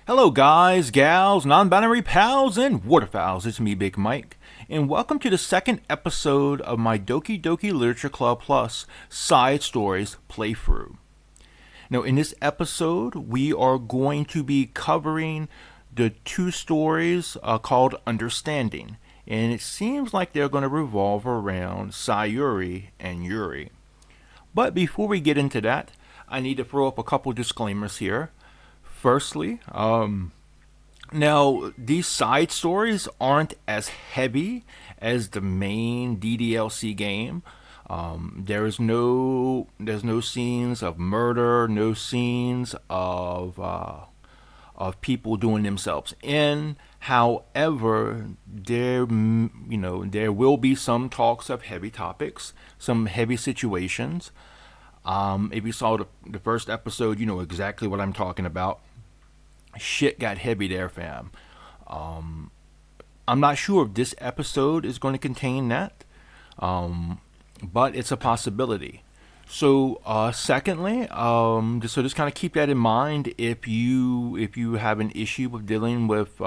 Hello, guys, gals, non-binary pals, and waterfowls. It's me, Big Mike, and welcome to the second episode of my Doki Doki Literature Club Plus Side Stories playthrough. Now, in this episode, we are going to be covering the two stories called Understanding, and it seems like they're going to revolve around Sayuri and Yuri. But before we get into that, I need to throw up a couple disclaimers here. Firstly, now these side stories aren't as heavy as the main DDLC game. There's no scenes of murder, no scenes of people doing themselves in. However, there will be some talks of heavy topics, some heavy situations. If you saw the first episode, you know exactly what I'm talking about. Shit got heavy there, fam. I'm not sure if this episode is going to contain that, but it's a possibility. So, secondly, just kind of keep that in mind if you have an issue with dealing with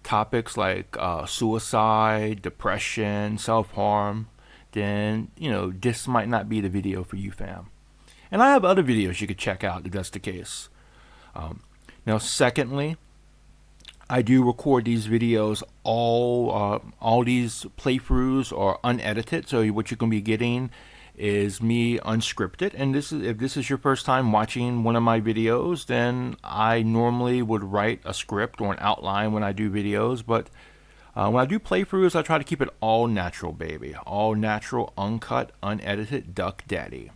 topics like suicide, depression, self harm, then this might not be the video for you, fam. And I have other videos you could check out if that's the case. Now, secondly, I do record these videos. All these playthroughs are unedited, so what you're going to be getting is me unscripted. And if this is your first time watching one of my videos, then I normally would write a script or an outline when I do videos. But when I do playthroughs, I try to keep it all natural, baby. All natural, uncut, unedited, duck daddy.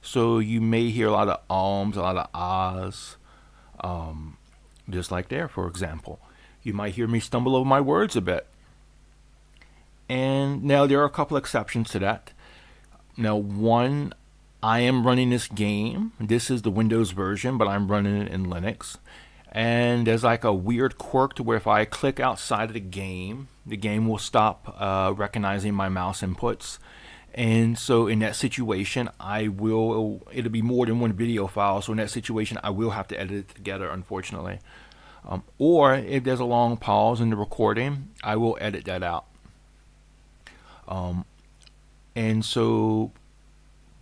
So you may hear a lot of ums, a lot of ahs. Just like there, for example. You might hear me stumble over my words a bit. And now there are a couple exceptions to that. Now, one, I am running this game. This is the Windows version, but I'm running it in Linux. And there's like a weird quirk to where if I click outside of the game will stop recognizing my mouse inputs. And so in that situation, it'll be more than one video file. So in that situation, I will have to edit it together, unfortunately. Or if there's a long pause in the recording, I will edit that out. And so,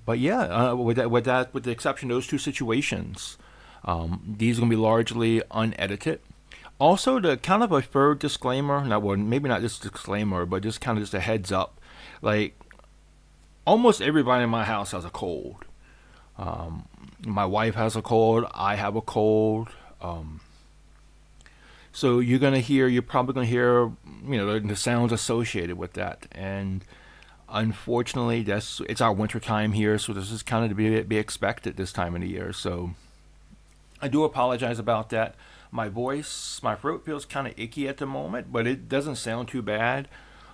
but yeah, with the exception of those two situations, these are going to be largely unedited. Also, the kind of a third disclaimer, maybe not just disclaimer, but just kind of just a heads up, like, almost everybody in my house has a cold. My wife has a cold. I have a cold. So you're probably gonna hear, the sounds associated with that. And unfortunately, it's our winter time here, so this is kind of to be expected this time of the year. So I do apologize about that. My throat feels kind of icky at the moment, but it doesn't sound too bad.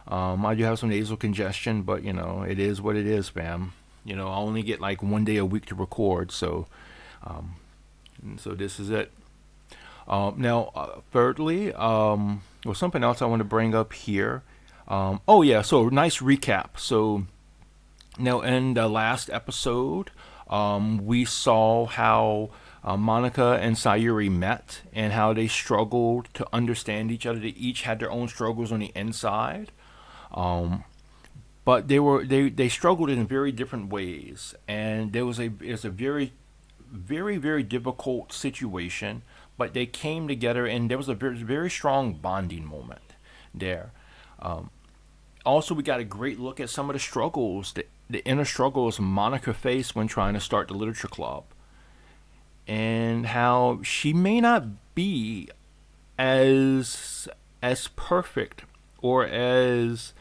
I do have some nasal congestion, but it is what it is, fam. I only get like one day a week to record, so this is it. Now, thirdly, something else I want to bring up here. Oh yeah, so nice recap. So now in the last episode, we saw how Monica and Sayuri met and how they struggled to understand each other. They each had their own struggles on the inside. But they struggled in very different ways, and it's a very, very, very difficult situation. But they came together, and there was a very, very strong bonding moment there. Also, we got a great look at some of the struggles, the inner struggles Monica faced when trying to start the literature club, and how she may not be as perfect or as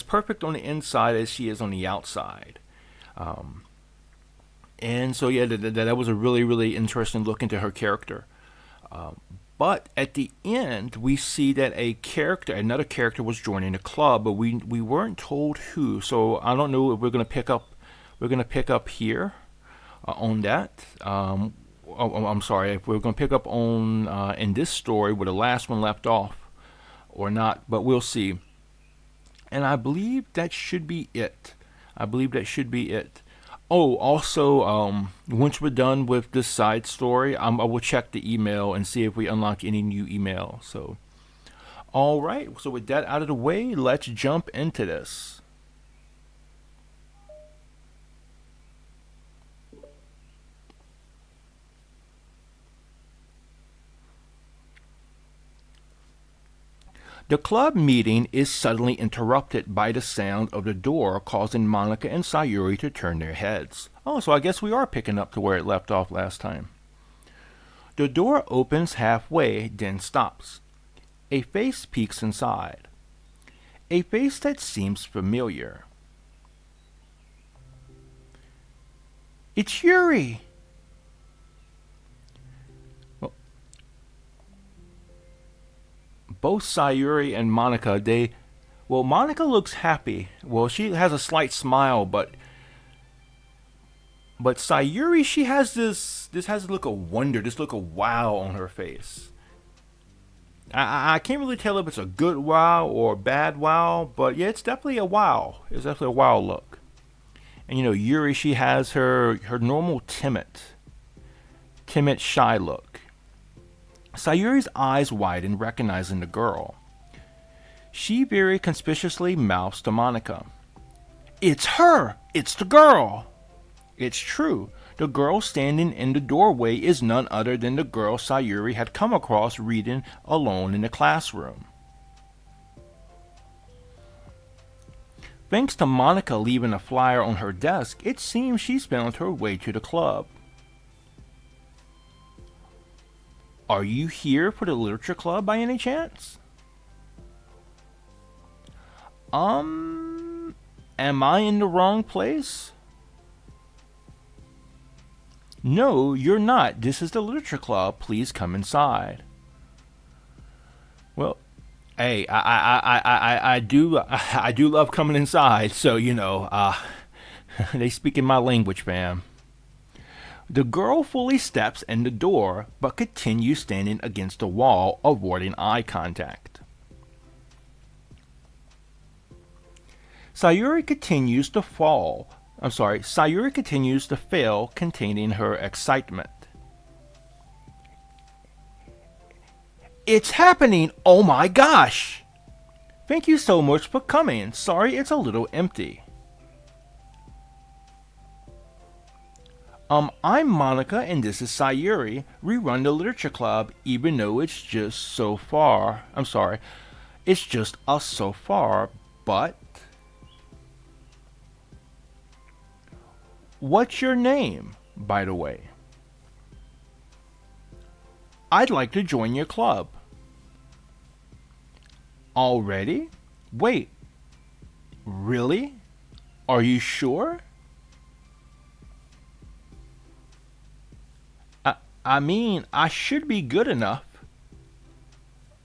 perfect on the inside as she is on the outside. And so yeah, that was a really, really interesting look into her character. But at the end, we see that another character was joining the club, but we weren't told who. So I don't know if we're gonna pick up here on that. I'm sorry, if we're gonna pick up on in this story where the last one left off or not, but we'll see. And I believe that should be it. Oh, also, once we're done with this side story, I will check the email and see if we unlock any new email. So, all right. So with that out of the way, let's jump into this. The club meeting is suddenly interrupted by the sound of the door, causing Monica and Sayuri to turn their heads. Oh, so I guess we are picking up to where it left off last time. The door opens halfway, then stops. A face peeks inside. A face that seems familiar. It's Yuri! Well, both Sayuri and Monica, Monica looks happy. Well, she has a slight smile, but Sayuri, she has this has a look of wonder, this look of wow on her face. I can't really tell if it's a good wow or a bad wow, but yeah, it's definitely a wow. It's definitely a wow look. And Yuri, she has her normal timid, shy look. Sayuri's eyes widen, recognizing the girl. She very conspicuously mouths to Monica, "It's her! It's the girl!" It's true. The girl standing in the doorway is none other than the girl Sayuri had come across reading alone in the classroom. Thanks to Monica leaving a flyer on her desk, it seems she's found her way to the club. Are you here for the literature club by any chance? Am I in the wrong place? No, you're not. This is the literature club. Please come inside. Well, hey, I do love coming inside. So they speak in my language, fam. The girl fully steps in the door, but continues standing against the wall, avoiding eye contact. Sayuri continues to fail, containing her excitement. It's happening! Oh my gosh! Thank you so much for coming. Sorry it's a little empty. I'm Monica and this is Sayuri. We run the literature club, even though it's just it's just us so far, but... What's your name, by the way? I'd like to join your club. Already? Wait. Really? Are you sure? I mean, I should be good enough.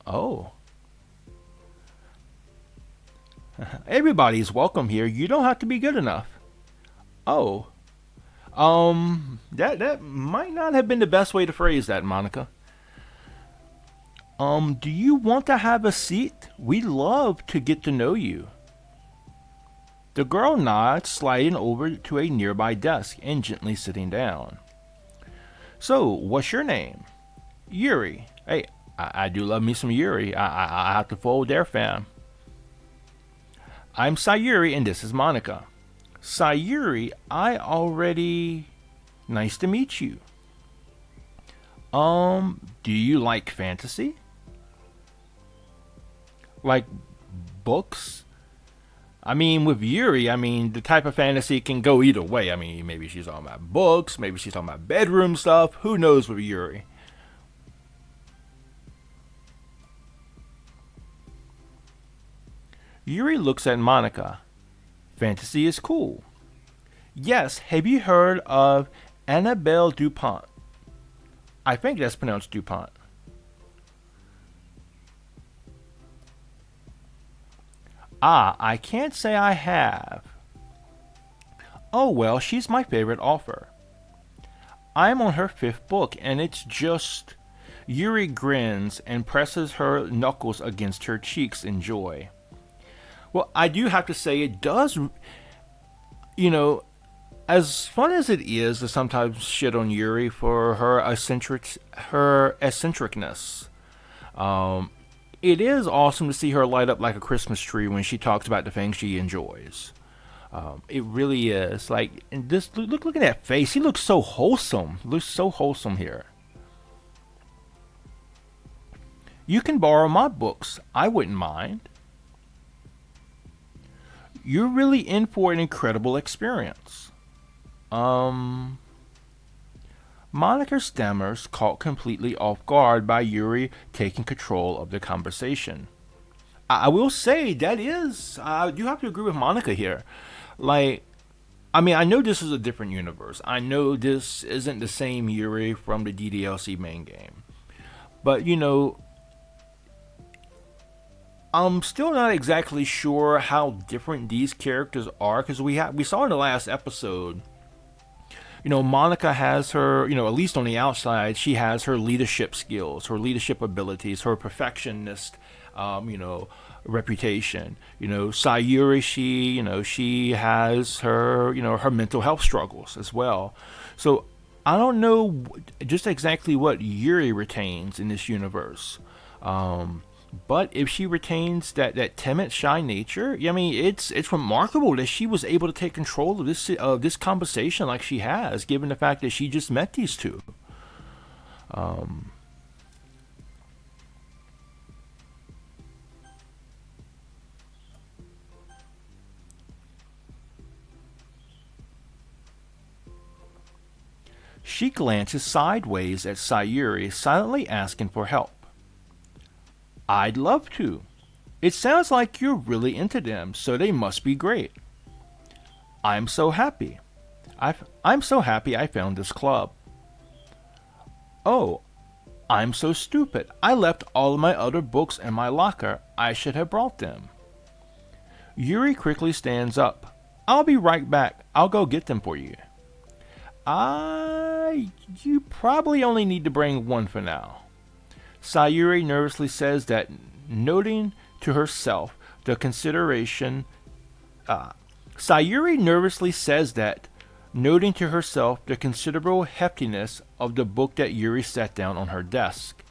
Oh. Everybody's welcome here. You don't have to be good enough. Oh. That might not have been the best way to phrase that, Monica. Do you want to have a seat? We'd love to get to know you. The girl nods, sliding over to a nearby desk and gently sitting down. So, what's your name? Yuri. Hey, I do love me some Yuri. I have to fold there, fam. I'm Sayuri and this is Monica. Sayuri, nice to meet you. Do you like fantasy? Like books? I mean, with Yuri, the type of fantasy can go either way. Maybe she's talking about books, maybe she's talking about bedroom stuff. Who knows with Yuri? Yuri looks at Monica. Fantasy is cool. Yes, have you heard of Annabelle Dupont? I think that's pronounced Dupont. I can't say I have. Oh well, she's my favorite author. I'm on her 5th book and it's just... Yuri grins and presses her knuckles against her cheeks in joy. Well, I do have to say it does, as fun as it is to sometimes shit on Yuri for her eccentricness, um, it is awesome to see her light up like a Christmas tree when she talks about the things she enjoys. It really is. Like, and this look at that face. He looks so wholesome. Looks so wholesome here. You can borrow my books. I wouldn't mind. You're really in for an incredible experience. Um, Monica stammers, caught completely off guard by Yuri taking control of the conversation. I will say that is, you have to agree with Monica here. Like, I mean, I know this is a different universe. I know this isn't the same Yuri from the DDLC main game. But, I'm still not exactly sure how different these characters are because we saw in the last episode, Monica has her, at least on the outside, she has her leadership skills, her leadership abilities, her perfectionist, reputation. Sayuri, she has her, her mental health struggles as well. So I don't know just exactly what Yuri retains in this universe. But if she retains that timid, shy nature, I mean, it's remarkable that she was able to take control of this conversation like she has, given the fact that she just met these two. Um, she glances sideways at Sayuri, silently asking for help. I'd love to. It sounds like you're really into them, so they must be great. I'm so happy. I'm so happy I found this club. Oh, I'm so stupid. I left all of my other books in my locker. I should have brought them. Yuri quickly stands up. I'll be right back. I'll go get them for you. You probably only need to bring one for now. Sayuri nervously says that, noting to herself the consideration. Sayuri nervously says that, noting to herself the considerable heftiness of the book that Yuri set down on her desk.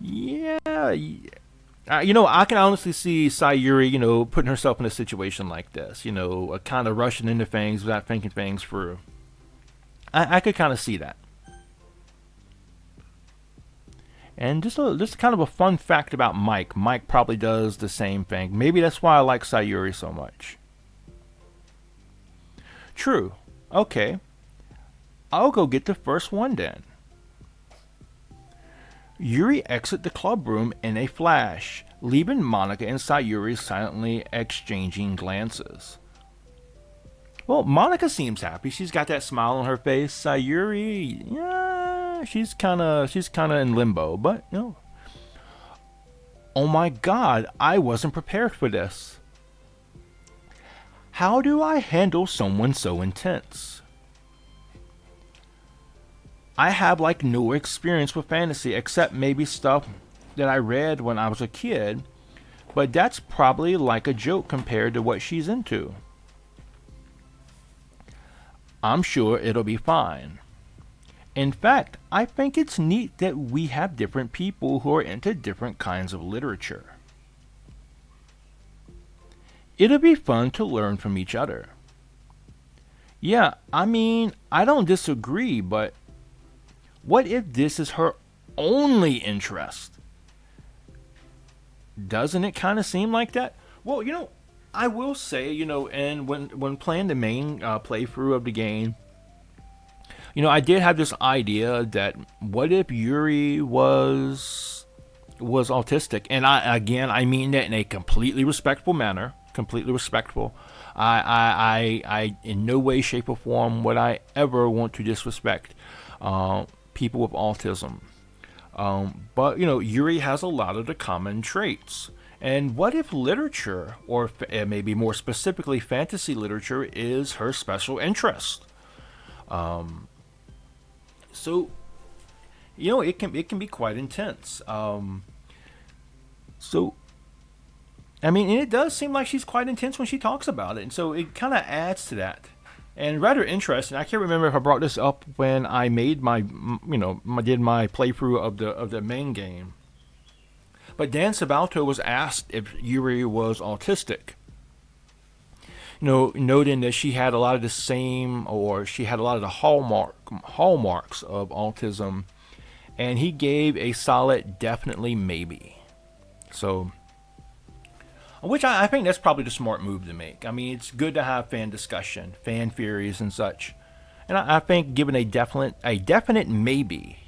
Yeah, I can honestly see Sayuri, putting herself in a situation like this, kind of rushing into things without thinking things through. I could kind of see that. And just kind of a fun fact about Mike. Mike probably does the same thing. Maybe that's why I like Sayuri so much. True. Okay. I'll go get the first one then. Yuri exits the club room in a flash, leaving Monica and Sayuri silently exchanging glances. Well, Monica seems happy. She's got that smile on her face. Sayuri, yeah, she's kind of in limbo, but Oh my God, I wasn't prepared for this. How do I handle someone so intense? I have like no experience with fantasy except maybe stuff that I read when I was a kid, but that's probably like a joke compared to what she's into. I'm sure it'll be fine. In fact, I think it's neat that we have different people who are into different kinds of literature. It'll be fun to learn from each other. Yeah, I mean, I don't disagree, but what if this is her only interest? Doesn't it kind of seem like that? Well, I will say, and when playing the main playthrough of the game, I did have this idea that what if Yuri was autistic, and I mean that in a completely respectful manner, completely respectful. I in no way, shape, or form would I ever want to disrespect people with autism. But Yuri has a lot of the common traits. And what if literature, or maybe more specifically fantasy literature, is her special interest? So, it can be quite intense. So, I mean, and it does seem like she's quite intense when she talks about it, and so it kind of adds to that. And rather interesting. I can't remember if I brought this up when I made did my playthrough of the main game. But Dan Sabalto was asked if Yuri was autistic. Noting that she had a lot of the same, or she had a lot of the hallmarks of autism, and he gave a solid definitely maybe. So, which I think that's probably the smart move to make. I mean, it's good to have fan discussion, fan theories, and such. And I think giving a definite maybe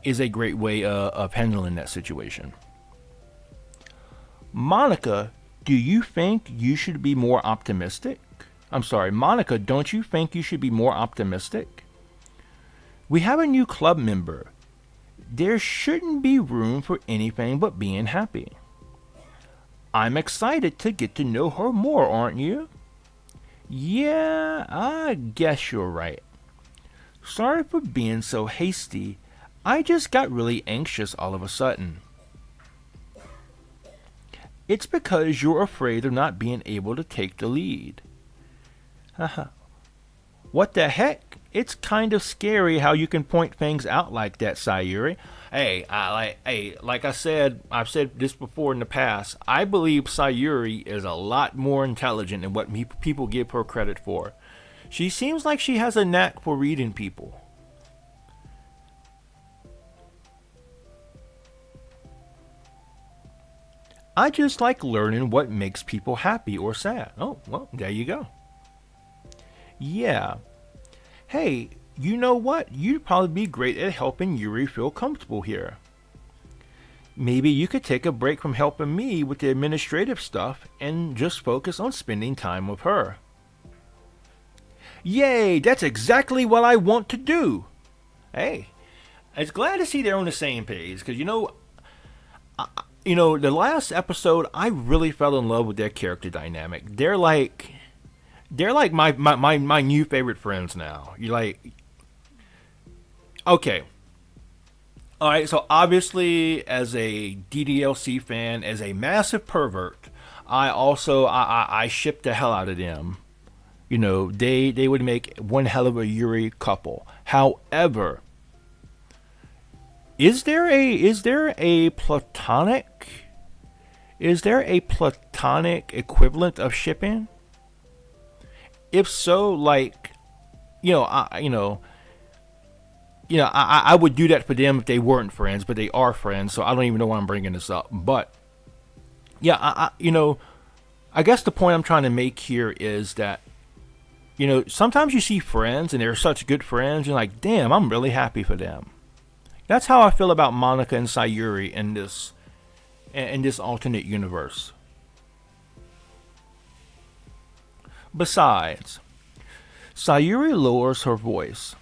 is a great way of handling that situation. Monica, do you think you should be more optimistic? I'm sorry, Monica, don't you think you should be more optimistic? We have a new club member. There shouldn't be room for anything but being happy. I'm excited to get to know her more, aren't you? Yeah, I guess you're right. Sorry for being so hasty. I just got really anxious all of a sudden. It's because you're afraid of not being able to take the lead. Haha. What the heck? It's kind of scary how you can point things out like that, Sayuri. Like I said, I've said this before in the past. I believe Sayuri is a lot more intelligent than what people give her credit for. She seems like she has a knack for reading people. I just like learning what makes people happy or sad. Oh, well, there you go. Yeah. Hey, you know what? You'd probably be great at helping Yuri feel comfortable here. Maybe you could take a break from helping me with the administrative stuff and just focus on spending time with her. Yay, that's exactly what I want to do. Hey, it's glad to see they're on the same page, because the last episode, I really fell in love with their character dynamic. They're like my new favorite friends now. You're like, okay. All right, so obviously, as a DDLC fan, as a massive pervert, I ship the hell out of them. They would make one hell of a Yuri couple. However, is there a platonic equivalent of shipping? If so, like, I would do that for them if they weren't friends, but they are friends, so I don't even know why I'm bringing this up. But yeah, I guess the point I'm trying to make here is that, sometimes you see friends and they're such good friends, you're like, damn, I'm really happy for them. That's how I feel about Monica and Sayuri in this alternate universe. Besides, Sayuri lowers her voice.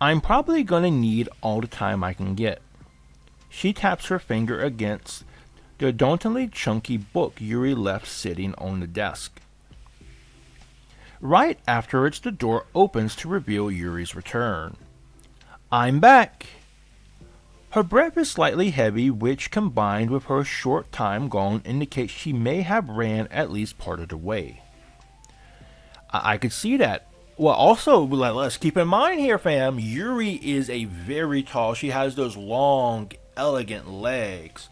I'm probably gonna need all the time I can get. She taps her finger against the dauntingly chunky book Yuri left sitting on the desk. Right afterwards, the door opens to reveal Yuri's return. I'm back! Her breath is slightly heavy, which combined with her short time gone indicates she may have ran at least part of the way. I could see that. Well, also, let's keep in mind here, fam, Yuri is a very tall. She has those long, elegant legs.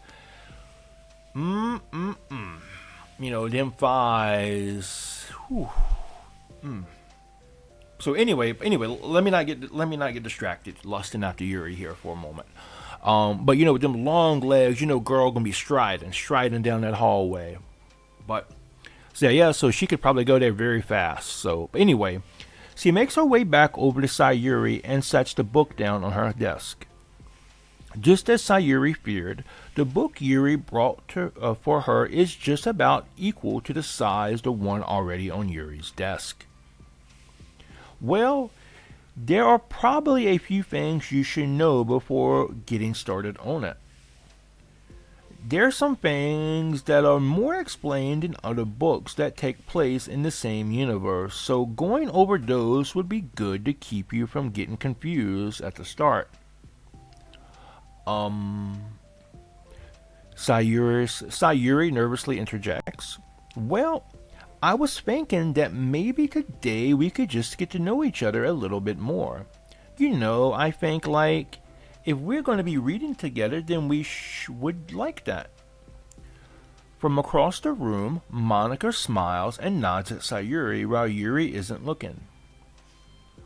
Them thighs. Whew. So anyway, let me not get distracted, lusting after Yuri here for a moment. But with them long legs, girl gonna be striding down that hallway. But so she could probably go there very fast. So anyway, she makes her way back over to Sayuri and sets the book down on her desk. Just as Sayuri feared, the book Yuri brought for her is just about equal to the size the one already on Yuri's desk. Well, there are probably a few things you should know before getting started on it. There are some things that are more explained in other books that take place in the same universe, so going over those would be good to keep you from getting confused at the start. Sayuri nervously interjects. Well, I was thinking that maybe today we could just get to know each other a little bit more. I think like if we're going to be reading together, then we would like that. From across the room, Monica smiles and nods at Sayuri while Yuri isn't looking.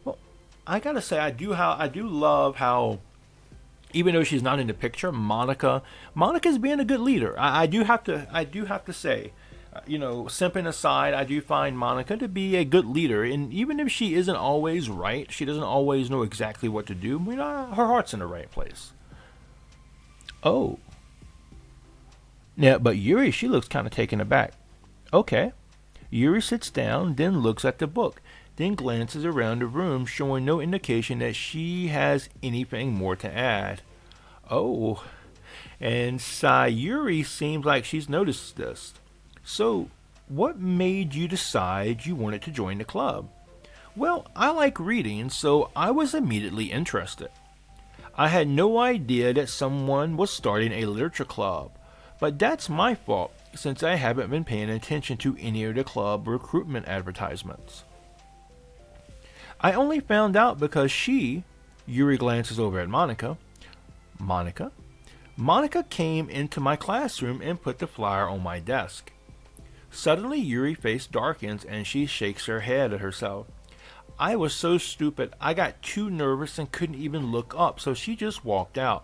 Well, I gotta say, I do love how, even though she's not in the picture, Monica's being a good leader. I do have to say, simping aside, I do find Monica to be a good leader, and even if she isn't always right, she doesn't always know exactly what to do. Her heart's in the right place. Oh. Yeah, but Yuri, she looks kind of taken aback. Okay. Yuri sits down, then looks at the book, then glances around the room, showing no indication that she has anything more to add. Oh, and Sayuri seems like she's noticed this. So, what made you decide you wanted to join the club? Well, I like reading, so I was immediately interested. I had no idea that someone was starting a literature club, but that's my fault since I haven't been paying attention to any of the club recruitment advertisements. I only found out because Yuri glances over at Monica. Monica came into my classroom and put the flyer on my desk. Suddenly Yuri's face darkens and she shakes her head at herself. I was so stupid, I got too nervous and couldn't even look up, so she just walked out.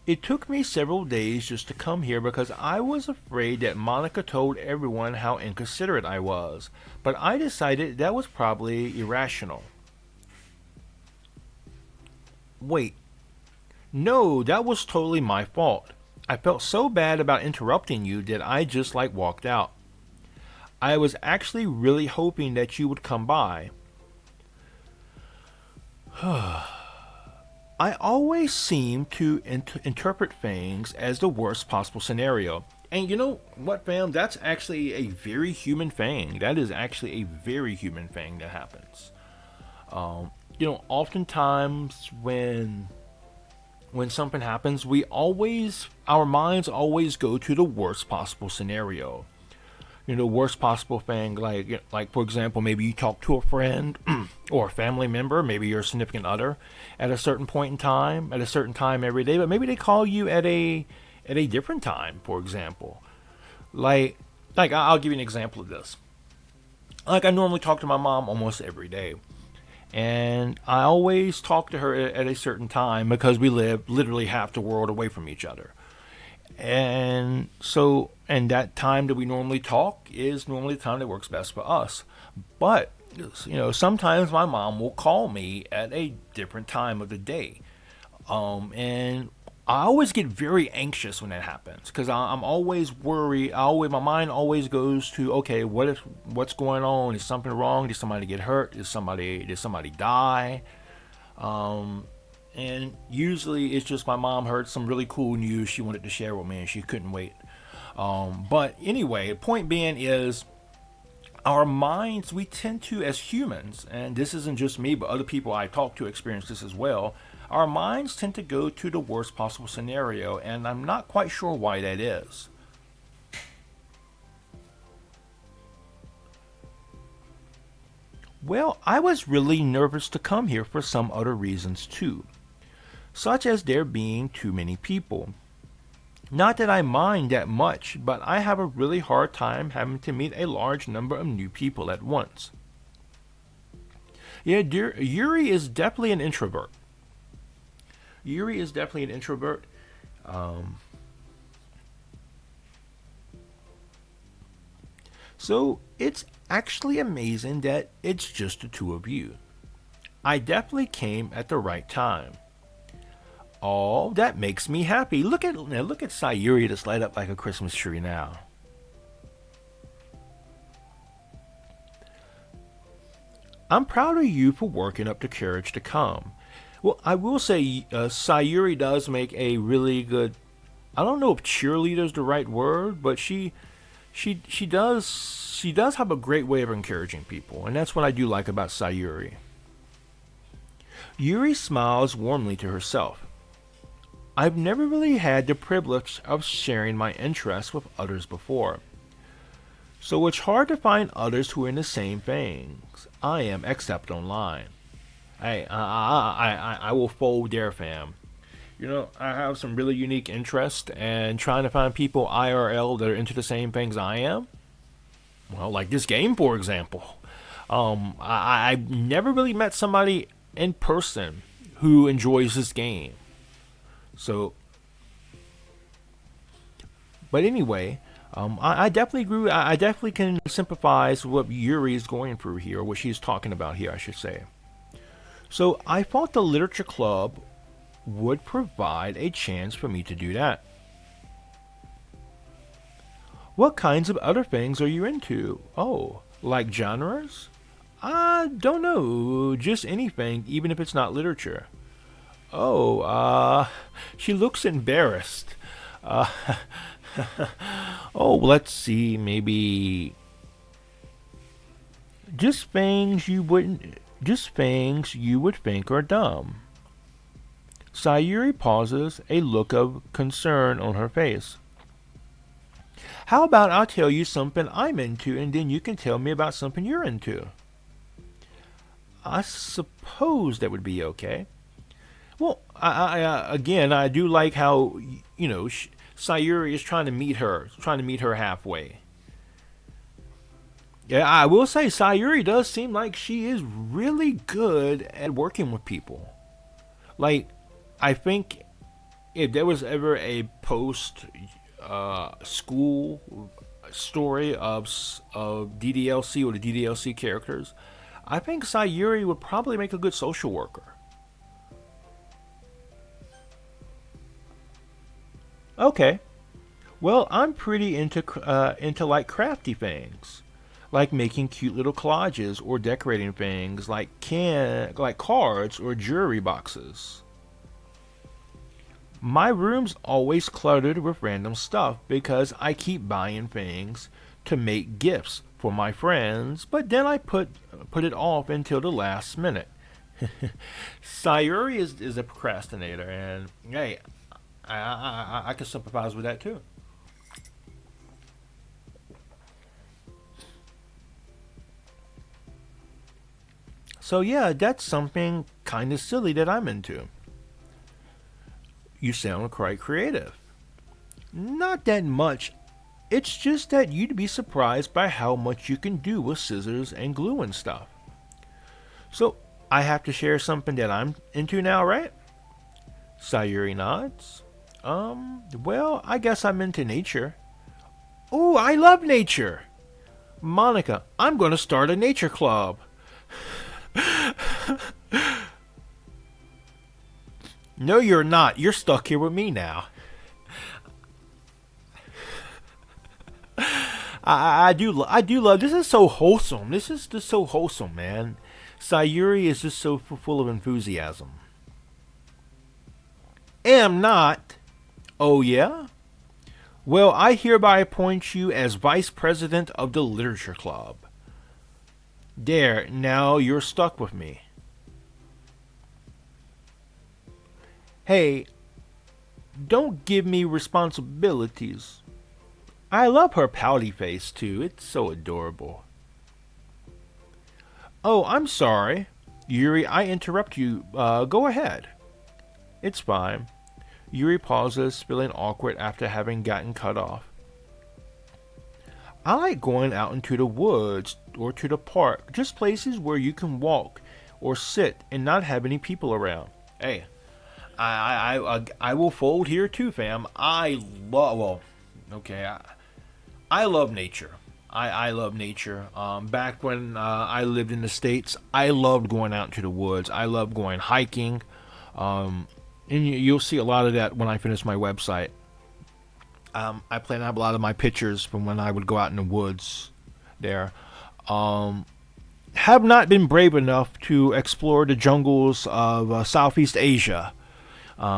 It took me several days just to come here because I was afraid that Monica told everyone how inconsiderate I was, but I decided that was probably irrational. Wait. No, that was totally my fault. I felt so bad about interrupting you that I just walked out. I was actually really hoping that you would come by. I always seem to interpret things as the worst possible scenario. And you know what, fam? That's actually a very human thing. That is actually a very human thing that happens. Oftentimes when something happens, our minds always go to the worst possible scenario. Worst possible thing, like for example, maybe you talk to a friend or a family member, maybe your significant other, at a certain point in time, at a certain time every day, but maybe they call you at a different time, for example. I'll give you an example of this. I normally talk to my mom almost every day, and I always talk to her at a certain time because we live literally half the world away from each other. And that time that we normally talk is normally the time that works best for us. But, sometimes my mom will call me at a different time of the day. And I always get very anxious when that happens because I'm always worried. My mind always goes to, okay, what's going on? Is something wrong? Did somebody get hurt? Did somebody die? And usually it's just my mom heard some really cool news she wanted to share with me and she couldn't wait. But anyway, the point being is our minds, we tend to, as humans, and this isn't just me, but other people I talk to experience this as well, our minds tend to go to the worst possible scenario, and I'm not quite sure why that is. Well, I was really nervous to come here for some other reasons too, such as there being too many people. Not that I mind that much, but I have a really hard time having to meet a large number of new people at once. Yeah, Yuri is definitely an introvert. So it's actually amazing that it's just the two of you. I definitely came at the right time. Oh, that makes me happy. Look at Sayuri just light up like a Christmas tree now. I'm proud of you for working up the courage to come. Well, I will say Sayuri does make a really good, I don't know if cheerleader is the right word, but she does have a great way of encouraging people, and that's what I do like about Sayuri. Yuri smiles warmly to herself. I've never really had the privilege of sharing my interests with others before. So it's hard to find others who are in the same things I am, except online. I will fold there, fam. I have some really unique interest, and trying to find people IRL that are into the same things I am. Well, like this game, for example. I've never really met somebody in person who enjoys this game. So, but anyway, I definitely agree. I definitely can sympathize with what Yuri is going through here, or what she's talking about here, I should say. So I thought the literature club would provide a chance for me to do that. What kinds of other things are you into? Oh, like genres? I don't know, just anything, even if it's not literature. Oh, she looks embarrassed. Uh, oh, let's see, maybe just things you would think are dumb. Sayuri pauses, a look of concern on her face. How about I'll tell you something I'm into, and then you can tell me about something you're into? I suppose that would be okay. Well, again, I do like how Sayuri is trying to meet her halfway. Yeah, I will say Sayuri does seem like she is really good at working with people. Like, I think if there was ever a post school story of DDLC or the DDLC characters, I think Sayuri would probably make a good social worker. Okay. Well, I'm pretty into like crafty things, like making cute little collages or decorating things like cards or jewelry boxes. My room's always cluttered with random stuff because I keep buying things to make gifts for my friends, but then I put it off until the last minute. Sayuri is a procrastinator, and hey, I can sympathize with that too. So yeah, that's something kind of silly that I'm into. You sound quite creative. Not that much. It's just that you'd be surprised by how much you can do with scissors and glue and stuff. So, I have to share something that I'm into now, right? Sayuri nods. Well, I guess I'm into nature. Oh, I love nature! Monica, I'm going to start a nature club. No, you're not. You're stuck here with me now. I do love. This is so wholesome. This is just so wholesome, man. Sayuri is just so full of enthusiasm. Am not. Oh yeah. Well, I hereby appoint you as vice president of the literature club. There. Now you're stuck with me. Hey, don't give me responsibilities. I love her pouty face too. It's so adorable. Oh, I'm sorry. Yuri, I interrupt you. Go ahead. It's fine. Yuri pauses, feeling awkward after having gotten cut off. I like going out into the woods or to the park, just places where you can walk or sit and not have any people around. Hey, I will fold here too, fam. I love nature. I love nature. Back when I lived in the States, I loved going out into the woods. I loved going hiking. And you'll see a lot of that when I finish my website. I plan to have a lot of my pictures from when I would go out in the woods there. Have not been brave enough to explore the jungles of Southeast Asia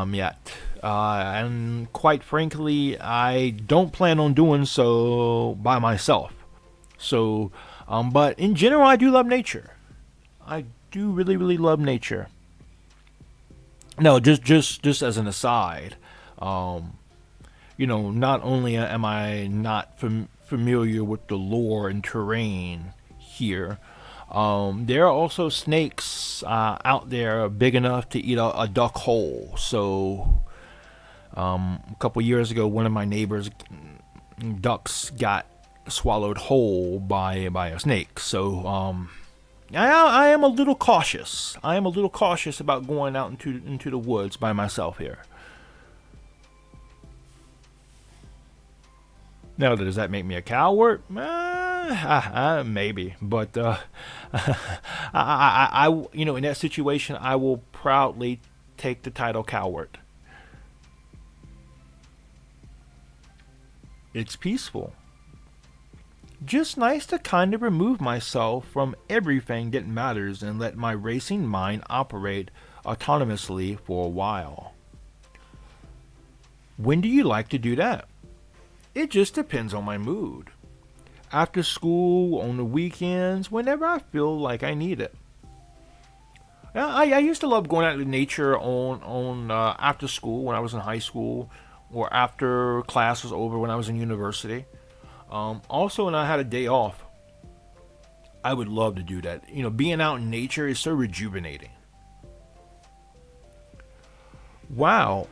yet. And quite frankly, I don't plan on doing so by myself. So, but in general, I do love nature. I do really, really love nature. No, just as an aside, not only am I not familiar with the lore and terrain here. There are also snakes out there big enough to eat a duck whole. So, a couple years ago, one of my neighbors' ducks got swallowed whole by a snake. So, I am a little cautious. I am a little cautious about going out into the woods by myself here. Now, does that make me a coward? Maybe, but in that situation, I will proudly take the title coward. It's peaceful. Just nice to kind of remove myself from everything that matters and let my racing mind operate autonomously for a while. When do you like to do that? It just depends on my mood. After school, on the weekends, whenever I feel like I need it. I used to love going out into nature on after school when I was in high school, or after class was over when I was in university. Also, when I had a day off, I would love to do that. Being out in nature is so rejuvenating. Wow.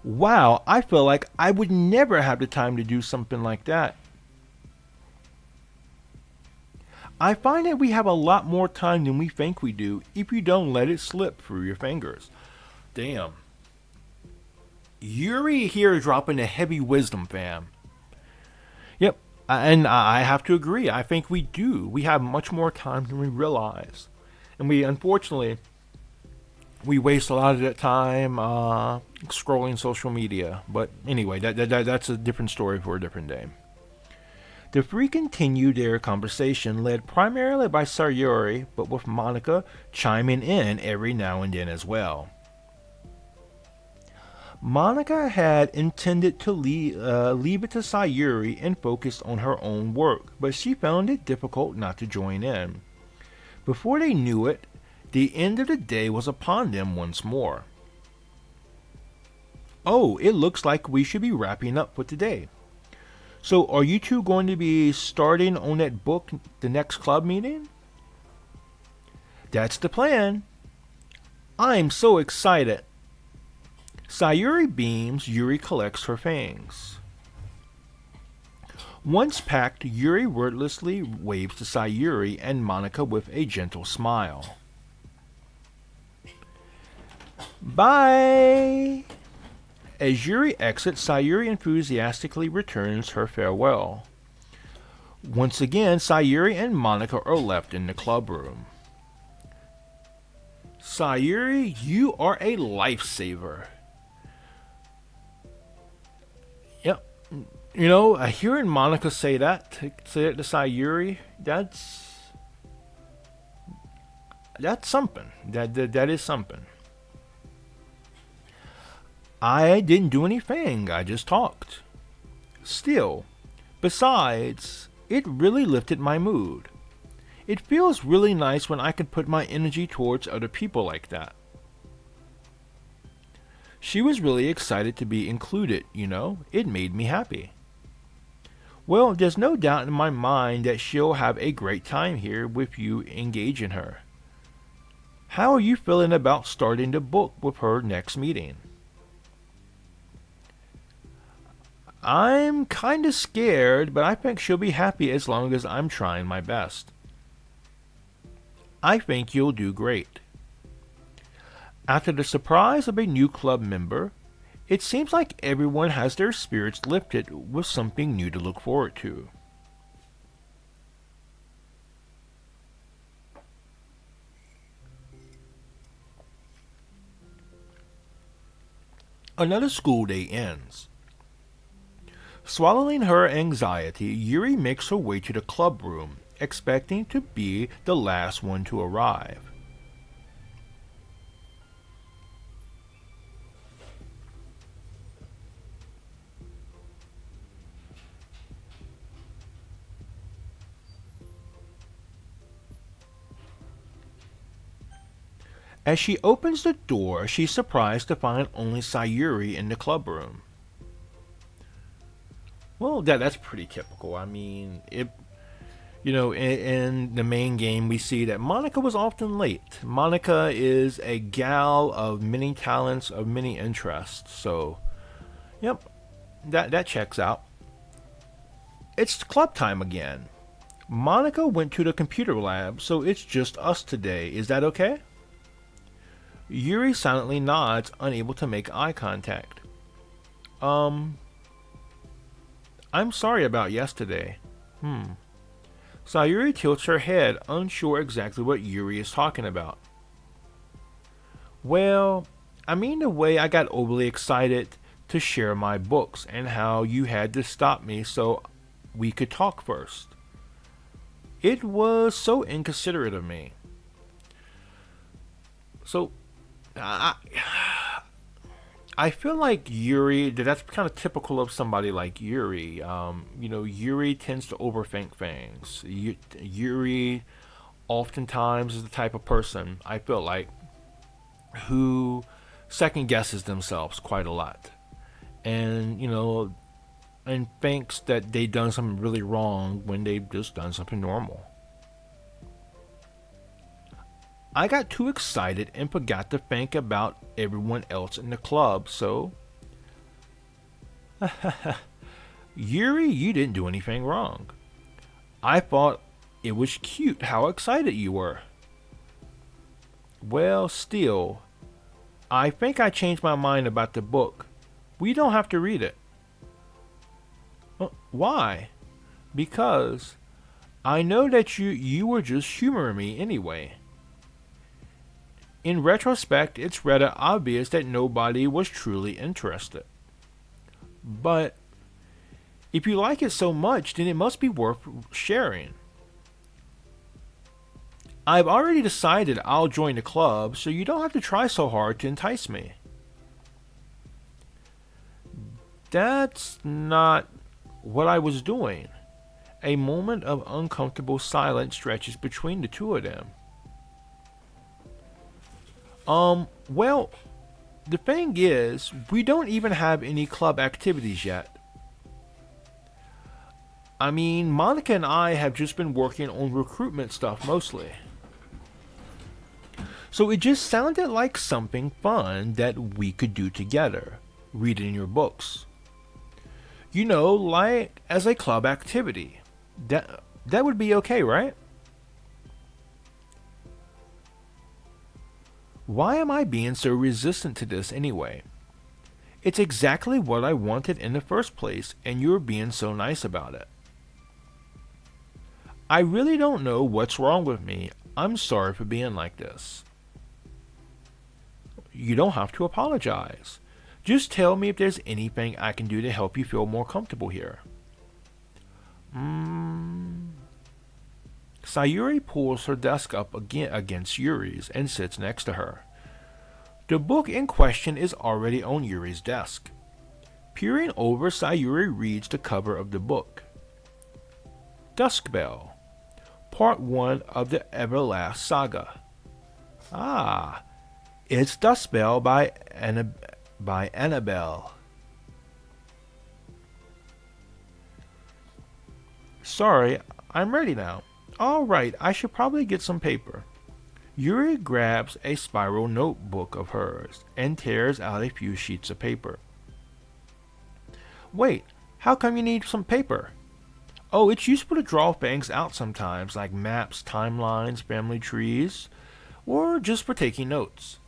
Wow, I feel like I would never have the time to do something like that. I find that we have a lot more time than we think we do if you don't let it slip through your fingers. Damn. Yuri here dropping a heavy wisdom, fam. Yep, and I have to agree. I think we do. We have much more time than we realize. And unfortunately, we waste a lot of that time scrolling social media. But anyway, that's a different story for a different day. The three continued their conversation, led primarily by Sayuri, but with Monica chiming in every now and then as well. Monica had intended to leave it to Sayuri and focus on her own work, but she found it difficult not to join in. Before they knew it, the end of the day was upon them once more. Oh, it looks like we should be wrapping up for today. So, are you two going to be starting on that book the next club meeting? That's the plan. I'm so excited. Sayuri beams, Yuri collects her fangs. Once packed, Yuri wordlessly waves to Sayuri and Monica with a gentle smile. Bye! As Yuri exits, Sayuri enthusiastically returns her farewell. Once again, Sayuri and Monica are left in the club room. Sayuri, you are a lifesaver. Yep. Hearing Monica say that to Sayuri, that's something. That is something. I didn't do anything, I just talked. Still, besides, it really lifted my mood. It feels really nice when I can put my energy towards other people like that. She was really excited to be included, It made me happy. Well, there's no doubt in my mind that she'll have a great time here with you engaging her. How are you feeling about starting the book with her next meeting? I'm kinda scared, but I think she'll be happy as long as I'm trying my best. I think you'll do great. After the surprise of a new club member, it seems like everyone has their spirits lifted with something new to look forward to. Another school day ends. Swallowing her anxiety, Yuri makes her way to the club room, expecting to be the last one to arrive. As she opens the door, she's surprised to find only Sayuri in the clubroom. Well, that's pretty typical. I mean, in the main game, we see that Monica was often late. Monica is a gal of many talents, of many interests. So, yep, that checks out. It's club time again. Monica went to the computer lab, so it's just us today. Is that okay? Yuri silently nods, unable to make eye contact. I'm sorry about yesterday. Sayuri tilts her head, unsure exactly what Yuri is talking about. Well, I mean the way I got overly excited to share my books and how you had to stop me so we could talk first. It was so inconsiderate of me. So, I feel like Yuri, that's kind of typical of somebody like Yuri. Yuri tends to overthink things. Yuri oftentimes is the type of person, I feel like, who second guesses themselves quite a lot. And, and thinks that they've done something really wrong when they've just done something normal. I got too excited and forgot to think about everyone else in the club, so... Yuri, you didn't do anything wrong. I thought it was cute how excited you were. Well, still, I think I changed my mind about the book. We don't have to read it. Why? Because I know that you were just humoring me anyway. In retrospect, it's rather obvious that nobody was truly interested. But if you like it so much, then it must be worth sharing. I've already decided I'll join the club, so you don't have to try so hard to entice me. That's not what I was doing. A moment of uncomfortable silence stretches between the two of them. Well, the thing is, we don't even have any club activities yet. I mean, Monica and I have just been working on recruitment stuff mostly. So it just sounded like something fun that we could do together, reading your books. Like as a club activity. That would be okay, right? Why am I being so resistant to this anyway? It's exactly what I wanted in the first place, and you're being so nice about it. I really don't know what's wrong with me. I'm sorry for being like this. You don't have to apologize. Just tell me if there's anything I can do to help you feel more comfortable here. Sayuri pulls her desk up again against Yuri's and sits next to her. The book in question is already on Yuri's desk. Peering over, Sayuri reads the cover of the book. Dusk Bell, Part 1 of the Everlast Saga. Ah, it's Dusk Bell by Annabelle. Sorry, I'm ready now. Alright, I should probably get some paper. Yuri grabs a spiral notebook of hers and tears out a few sheets of paper. Wait, how come you need some paper? Oh, it's useful to draw things out sometimes, like maps, timelines, family trees, or just for taking notes.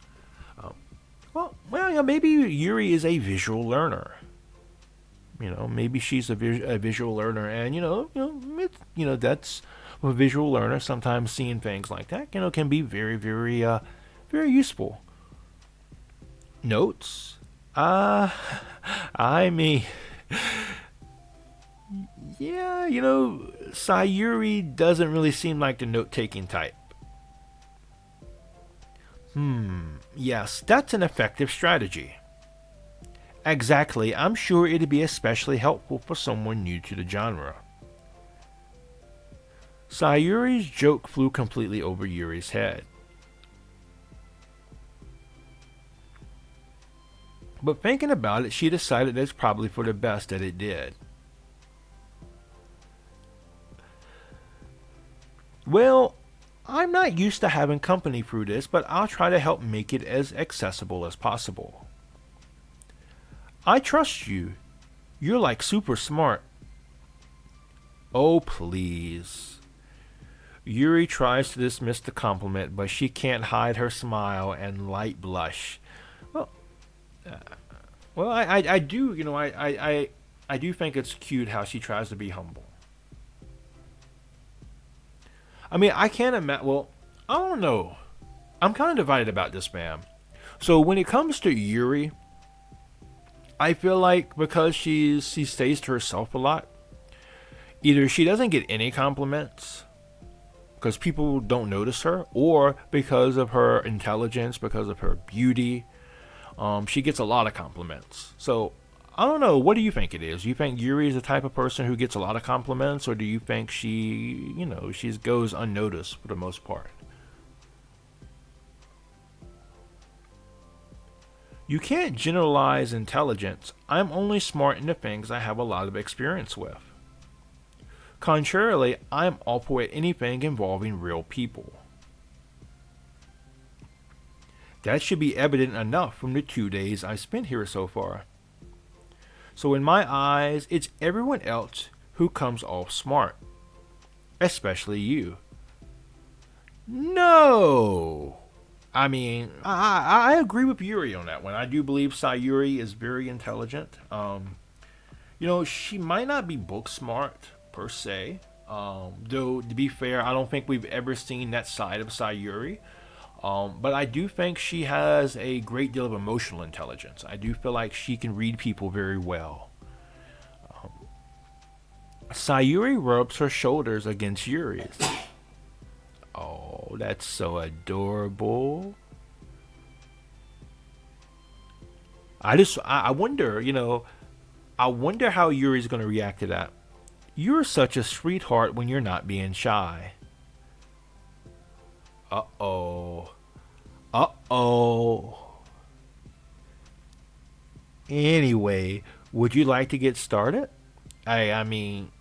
Maybe Yuri is a visual learner. Maybe she's a visual learner, and that's a visual learner. Sometimes seeing things like that, can be very, very, very useful. Notes? I mean, yeah, Sayuri doesn't really seem like the note-taking type. Yes, that's an effective strategy. Exactly, I'm sure it'd be especially helpful for someone new to the genre. Sayuri's joke flew completely over Yuri's head. But thinking about it, she decided it's probably for the best that it did. Well, I'm not used to having company through this, but I'll try to help make it as accessible as possible. I trust you. You're like super smart. Oh, please. Yuri tries to dismiss the compliment, but she can't hide her smile and light blush. Well, uh, I do, I do think it's cute how she tries to be humble. I mean, I can't imagine. Well, I don't know. I'm kind of divided about this, man. So when it comes to Yuri, I feel like because she stays to herself a lot, either she doesn't get any compliments because people don't notice her, or because of her intelligence, because of her beauty, she gets a lot of compliments. So I don't know. What do you think it is? Do you think Yuri is the type of person who gets a lot of compliments, or do you think she goes unnoticed for the most part? You can't generalize intelligence. I'm only smart in the things I have a lot of experience with. Contrarily, I'm all for anything involving real people. That should be evident enough from the 2 days I spent here so far. So in my eyes, it's everyone else who comes off smart. Especially you. No! I mean, I agree with Yuri on that one. I do believe Sayuri is very intelligent. She might not be book smart per se. Though, to be fair, I don't think we've ever seen that side of Sayuri. But I do think she has a great deal of emotional intelligence. I do feel like she can read people very well. Sayuri rubs her shoulders against Yuri's. Oh, that's so adorable. I wonder, I wonder how Yuri's going to react to that. You're such a sweetheart when you're not being shy. Uh-oh. Uh-oh. Anyway, would you like to get started? I mean,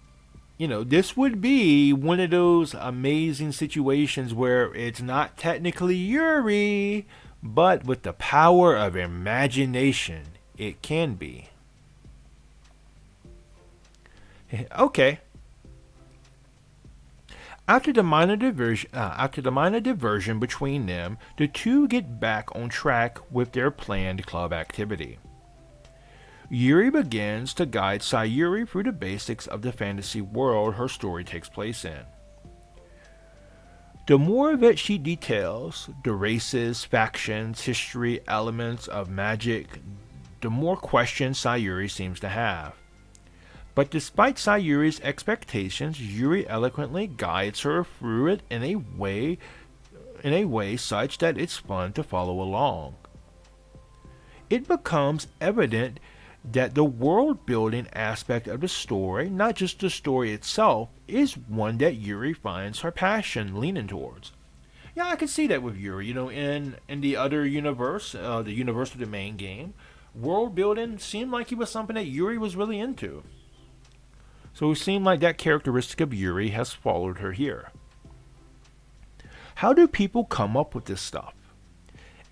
this would be one of those amazing situations where it's not technically Yuri, but with the power of imagination, it can be. Okay. After the minor diversion between them, the two get back on track with their planned club activity. Yuri begins to guide Sayuri through the basics of the fantasy world her story takes place in. The more that she details the races, factions, history, elements of magic, the more questions Sayuri seems to have. But despite Sayuri's expectations, Yuri eloquently guides her through it in a way such that it's fun to follow along. It becomes evident that the world-building aspect of the story, not just the story itself, is one that Yuri finds her passion leaning towards. Yeah, I can see that with Yuri. In the other universe, the universe of the main game, world-building seemed like it was something that Yuri was really into. So it seemed like that characteristic of Yuri has followed her here. How do people come up with this stuff?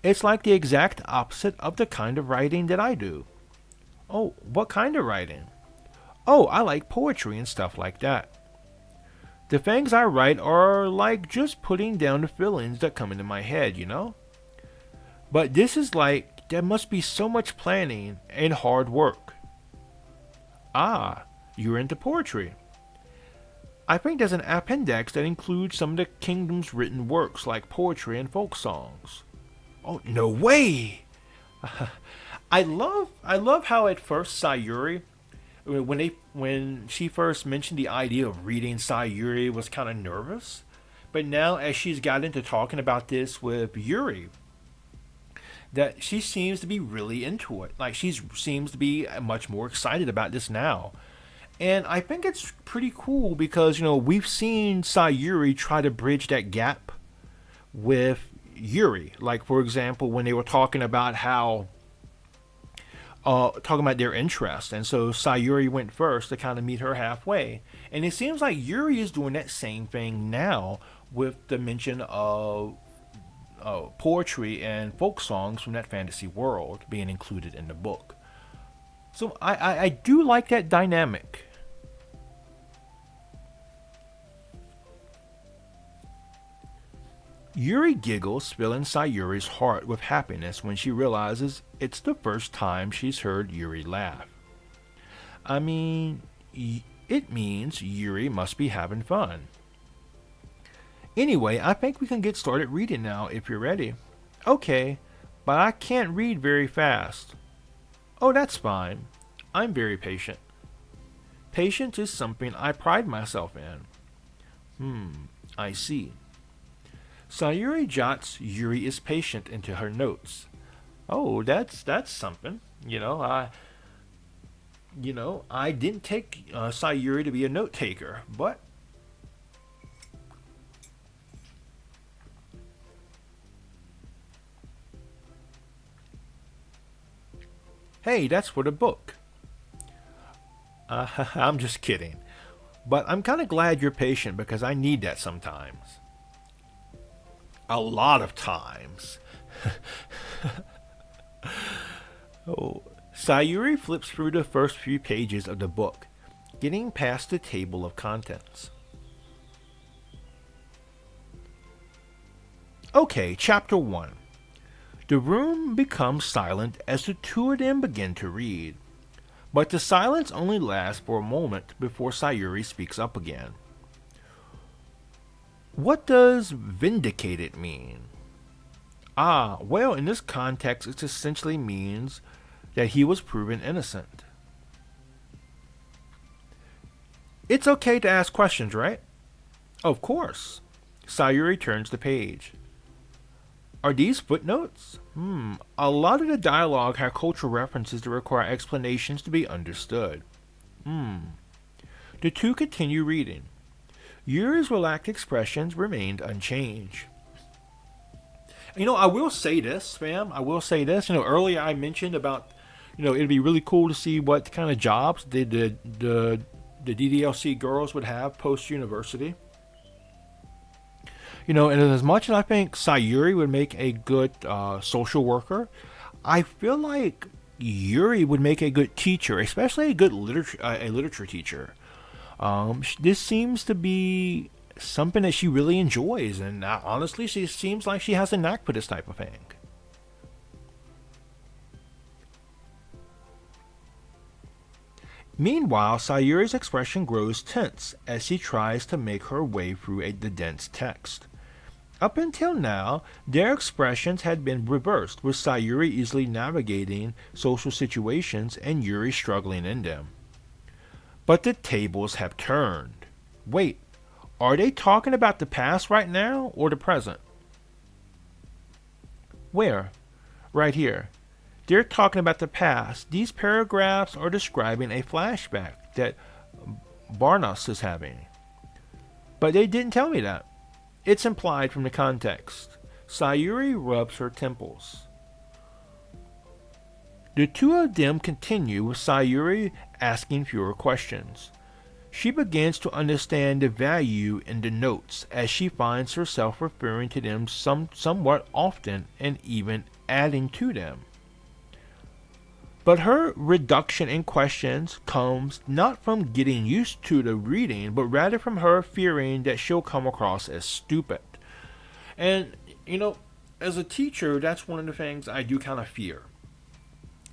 It's like the exact opposite of the kind of writing that I do. Oh, what kind of writing? Oh, I like poetry and stuff like that. The things I write are like just putting down the feelings that come into my head, But this is like, there must be so much planning and hard work. Ah, you're into poetry. I think there's an appendix that includes some of the kingdom's written works like poetry and folk songs. Oh, no way! I love how at first Sayuri, when she first mentioned the idea of reading, Sayuri was kind of nervous. But now as she's got into talking about this with Yuri, that she seems to be really into it. Like she seems to be much more excited about this now. And I think it's pretty cool because, we've seen Sayuri try to bridge that gap with Yuri. Like, for example, when they were talking about how talking about their interest. And so Sayuri went first to kind of meet her halfway. And it seems like Yuri is doing that same thing now with the mention of poetry and folk songs from that fantasy world being included in the book. So I do like that dynamic. Yuri giggles, filling Sayuri's heart with happiness when she realizes it's the first time she's heard Yuri laugh. I mean, it means Yuri must be having fun. Anyway, I think we can get started reading now if you're ready. Okay, but I can't read very fast. Oh, that's fine. I'm very patient. Patience is something I pride myself in. I see. Sayuri jots Yuri is patient into her notes. Oh, that's something. I didn't take Sayuri to be a note taker, but hey, that's for the book. I'm just kidding. But I'm kind of glad you're patient because I need that sometimes. A lot of times. Oh, Sayuri flips through the first few pages of the book, getting past the table of contents. Okay, chapter 1. The room becomes silent as the two of them begin to read. But the silence only lasts for a moment before Sayuri speaks up again. What does vindicated mean? Well, in this context, it essentially means that he was proven innocent. It's okay to ask questions, right? Of course. Sayuri turns the page. Are these footnotes? A lot of the dialogue had cultural references that require explanations to be understood. The two continue reading. Yuri's relaxed expressions remained unchanged. I will say this, fam. I will say this. Earlier I mentioned about, it'd be really cool to see what kind of jobs the DDLC girls would have post-university. And as much as I think Sayuri would make a good social worker, I feel like Yuri would make a good teacher, especially a good literature teacher. This seems to be something that she really enjoys, and honestly, she seems like she has a knack for this type of thing. Meanwhile, Sayuri's expression grows tense as she tries to make her way through the dense text. Up until now, their expressions had been reversed, with Sayuri easily navigating social situations and Yuri struggling in them. But the tables have turned. Wait, are they talking about the past right now or the present? Where? Right here. They're talking about the past. These paragraphs are describing a flashback that Barnos is having. But they didn't tell me that. It's implied from the context. Sayuri rubs her temples. The two of them continue with Sayuri asking fewer questions. She begins to understand the value in the notes as she finds herself referring to them somewhat often and even adding to them. But her reduction in questions comes not from getting used to the reading, but rather from her fearing that she'll come across as stupid. And, as a teacher, that's one of the things I do kind of fear.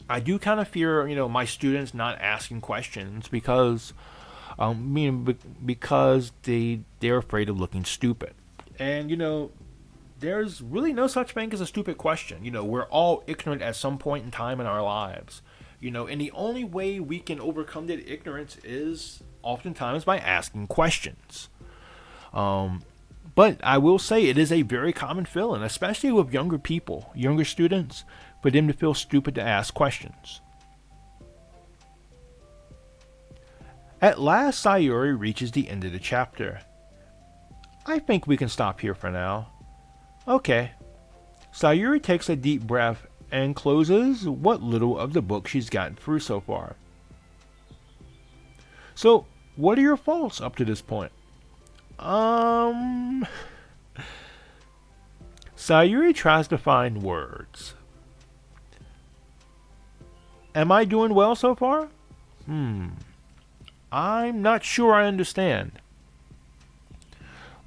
I do kind of fear, my students not asking questions because, because they're afraid of looking stupid. And, there's really no such thing as a stupid question. We're all ignorant at some point in time in our lives. And the only way we can overcome that ignorance is oftentimes by asking questions. But I will say it is a very common feeling, especially with younger people, younger students, for them to feel stupid to ask questions. At last, Sayuri reaches the end of the chapter. I think we can stop here for now. Okay. Sayuri takes a deep breath and closes what little of the book she's gotten through so far. So, what are your faults up to this point? Sayuri tries to find words. Am I doing well so far? I'm not sure I understand.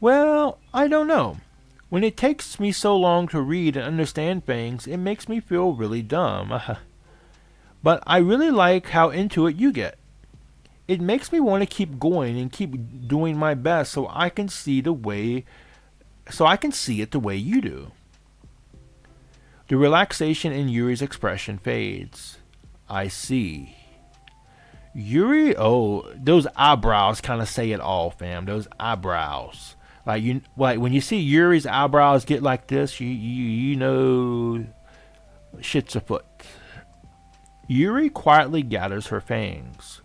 Well, I don't know. When it takes me so long to read and understand things, it makes me feel really dumb. But I really like how into it you get. It makes me want to keep going and keep doing my best so I can see it the way you do. The relaxation in Yuri's expression fades. I see. Yuri, those eyebrows kind of say it all, fam. Those eyebrows. Like when you see Yuri's eyebrows get like this, you know shit's afoot. Yuri quietly gathers her fangs.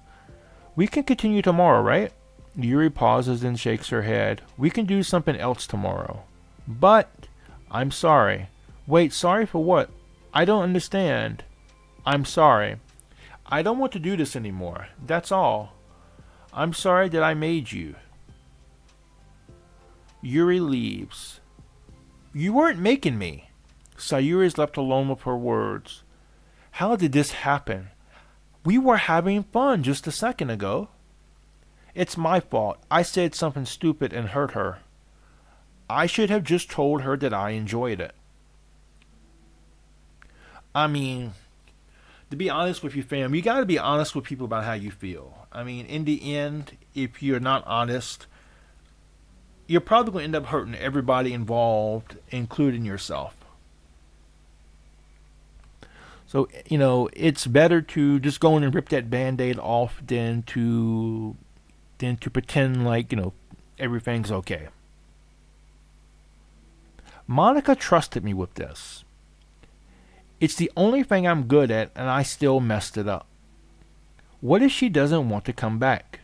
We can continue tomorrow, right? Yuri pauses and shakes her head. We can do something else tomorrow. But I'm sorry. Wait, sorry for what? I don't understand. I'm sorry. I don't want to do this anymore. That's all. I'm sorry that I made you. Yuri leaves. You weren't making me. Sayuri is left alone with her words. How did this happen? We were having fun just a second ago. It's my fault. I said something stupid and hurt her. I should have just told her that I enjoyed it. I mean, to be honest with you, fam, you gotta be honest with people about how you feel. I mean, in the end, if you're not honest, you're probably going to end up hurting everybody involved, including yourself. So, it's better to just go in and rip that Band-Aid off than to pretend like, everything's okay. Monica trusted me with this. It's the only thing I'm good at, and I still messed it up. What if she doesn't want to come back?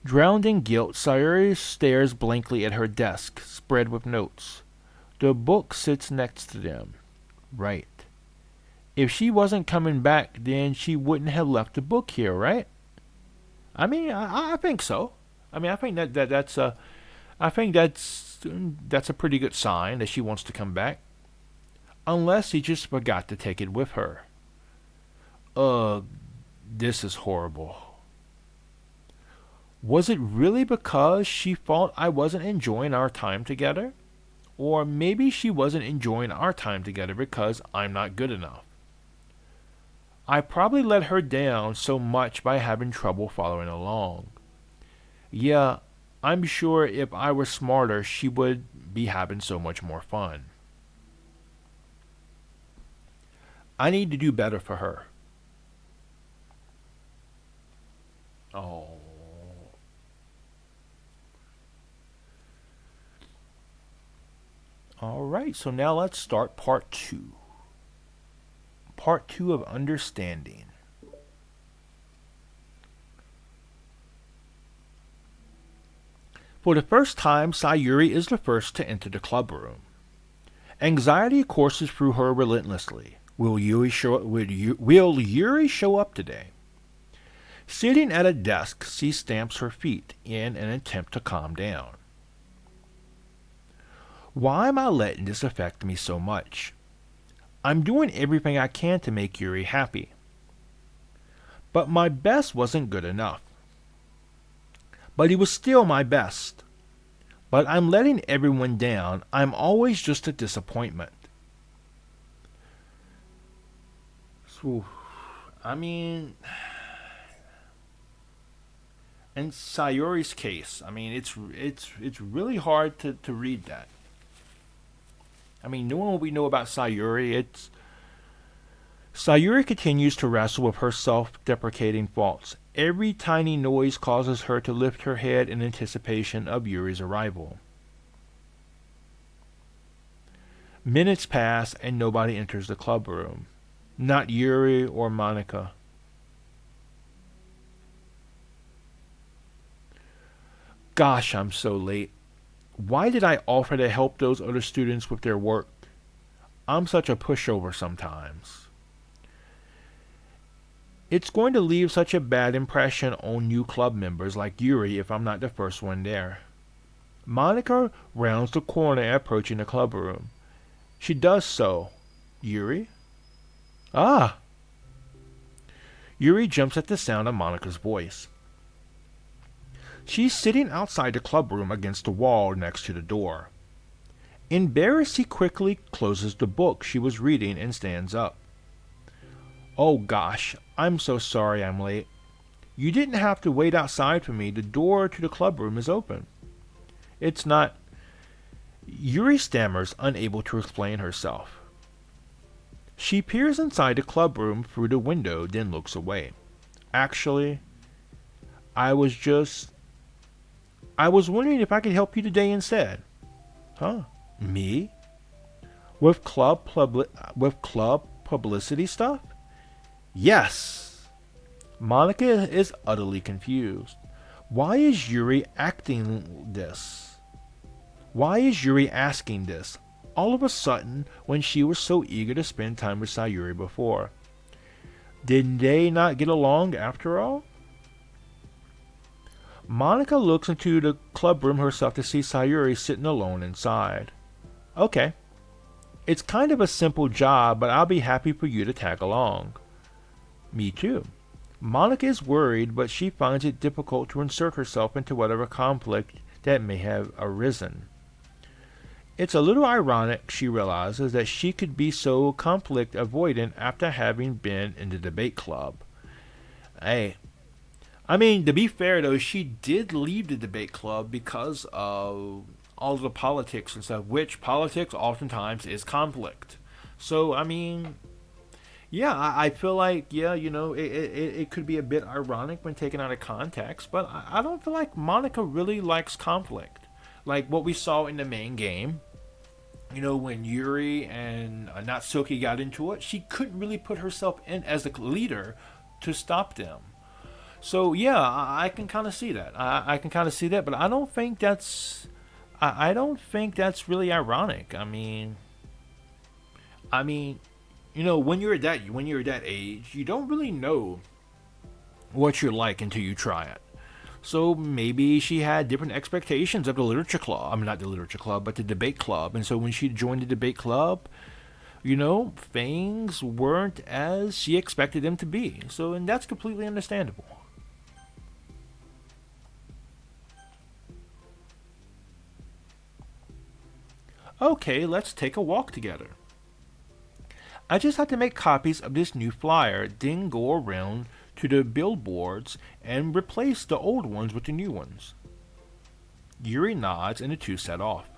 Drowned in guilt, Sayuri stares blankly at her desk, spread with notes. The book sits next to them. Right. If she wasn't coming back, then she wouldn't have left the book here, right? I mean, I think so. I mean, I think that's a pretty good sign that she wants to come back. Unless he just forgot to take it with her. This is horrible. Was it really because she thought I wasn't enjoying our time together? Or maybe she wasn't enjoying our time together because I'm not good enough. I probably let her down so much by having trouble following along. Yeah, I'm sure if I were smarter, she would be having so much more fun. I need to do better for her. Oh. Alright, so now let's start part 2. Part 2 of understanding. For the first time, Sayuri is the first to enter the club room. Anxiety courses through her relentlessly. Will Yuri show up today? Sitting at a desk, she stamps her feet in an attempt to calm down. Why am I letting this affect me so much? I'm doing everything I can to make Yuri happy. But my best wasn't good enough. But it was still my best. But I'm letting everyone down. I'm always just a disappointment. So, I mean, in Sayuri's case, I mean, it's really hard to read that. I mean, knowing what we know about Sayuri, Sayuri continues to wrestle with her self-deprecating faults. Every tiny noise causes her to lift her head in anticipation of Yuri's arrival. Minutes pass and nobody enters the club room. Not Yuri or Monica. Gosh, I'm so late. Why did I offer to help those other students with their work? I'm such a pushover sometimes. It's going to leave such a bad impression on new club members like Yuri if I'm not the first one there. Monica rounds the corner approaching the club room. She does so. Yuri? Ah! Yuri jumps at the sound of Monica's voice. She's sitting outside the club room against the wall next to the door. Embarrassed, she quickly closes the book she was reading and stands up. Oh gosh, I'm so sorry I'm late. You didn't have to wait outside for me. The door to the club room is open. It's not... Yuri stammers, unable to explain herself. She peers inside the club room through the window, then looks away. Actually, I was wondering if I could help you today instead. Huh? Me? With club publicity stuff? Yes! Monica is utterly confused. Why is Yuri acting this? Why is Yuri asking this all of a sudden when she was so eager to spend time with Sayuri before? Did they not get along after all? Monica looks into the club room herself to see Sayuri sitting alone inside. Okay. It's kind of a simple job, but I'll be happy for you to tag along. Me too. Monica is worried, but she finds it difficult to insert herself into whatever conflict that may have arisen. It's a little ironic, she realizes, that she could be so conflict avoidant after having been in the debate club. Hey, I mean, to be fair though, she did leave the debate club because of all of the politics and stuff, which politics oftentimes is conflict. So, I mean, yeah, I feel like, yeah, it could be a bit ironic when taken out of context, but I don't feel like Monica really likes conflict. Like what we saw in the main game, when Yuri and Natsuki got into it, she couldn't really put herself in as the leader to stop them. So yeah, I can kind of see that. I can kind of see that, but I don't think that's really ironic. I mean, when you're at that age, you don't really know what you're like until you try it. So maybe she had different expectations of the literature club. I mean, not the literature club, but the debate club. And so when she joined the debate club, things weren't as she expected them to be. So, and that's completely understandable. Okay, let's take a walk together. I just have to make copies of this new flyer, then go around to the billboards and replace the old ones with the new ones. Yuri nods and the two set off.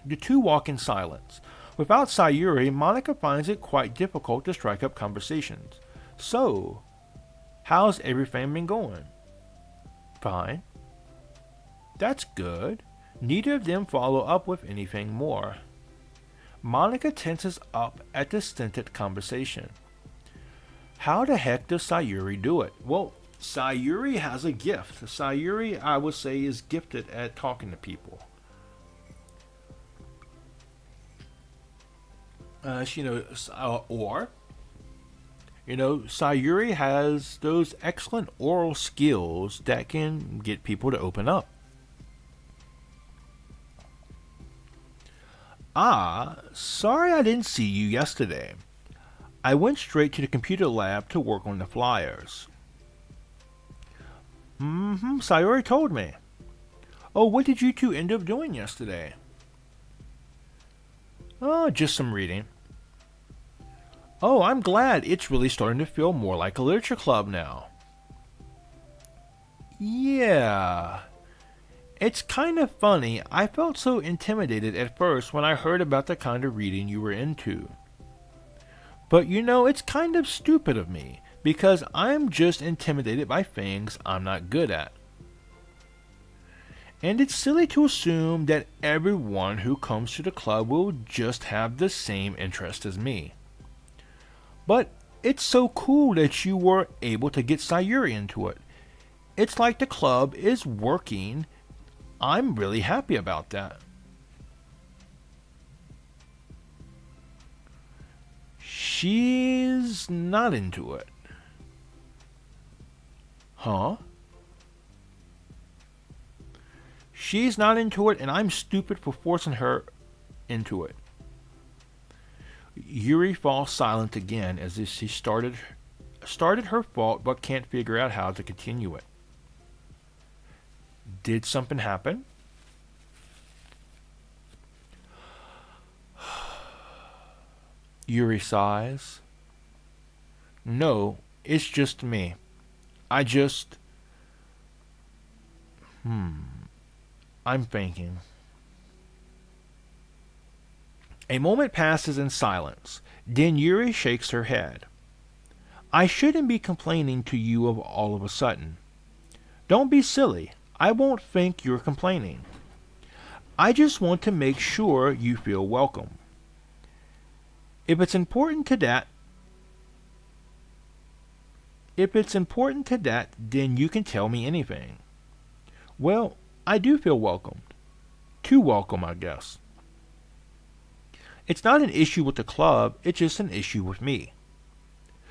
The two walk in silence. Without Sayuri, Monica finds it quite difficult to strike up conversations. So, how's everything been going? Fine. That's good. Neither of them follow up with anything more. Monica tenses up at the stinted conversation. How the heck does Sayuri do it? Well, Sayuri has a gift. Sayuri, I would say, is gifted at talking to people. Sayuri has those excellent oral skills that can get people to open up. Ah, sorry I didn't see you yesterday. I went straight to the computer lab to work on the flyers. Sayuri told me. Oh, what did you two end up doing yesterday? Oh, just some reading. Oh, I'm glad. It's really starting to feel more like a literature club now. Yeah. It's kind of funny. I felt so intimidated at first when I heard about the kind of reading you were into. But it's kind of stupid of me, because I'm just intimidated by things I'm not good at. And it's silly to assume that everyone who comes to the club will just have the same interest as me. But it's so cool that you were able to get Sayuri into it. It's like the club is working. I'm really happy about that. She's not into it. Huh? She's not into it, and I'm stupid for forcing her into it. Yuri falls silent again as if she started her fault but can't figure out how to continue it. Did something happen? Yuri sighs. No, it's just me. I just... I'm thinking. A moment passes in silence. Then Yuri shakes her head. I shouldn't be complaining to you of all of a sudden. Don't be silly. I won't think you're complaining. I just want to make sure you feel welcome. If it's important to that, then you can tell me anything. Well, I do feel welcomed. Too welcome, I guess. It's not an issue with the club, it's just an issue with me.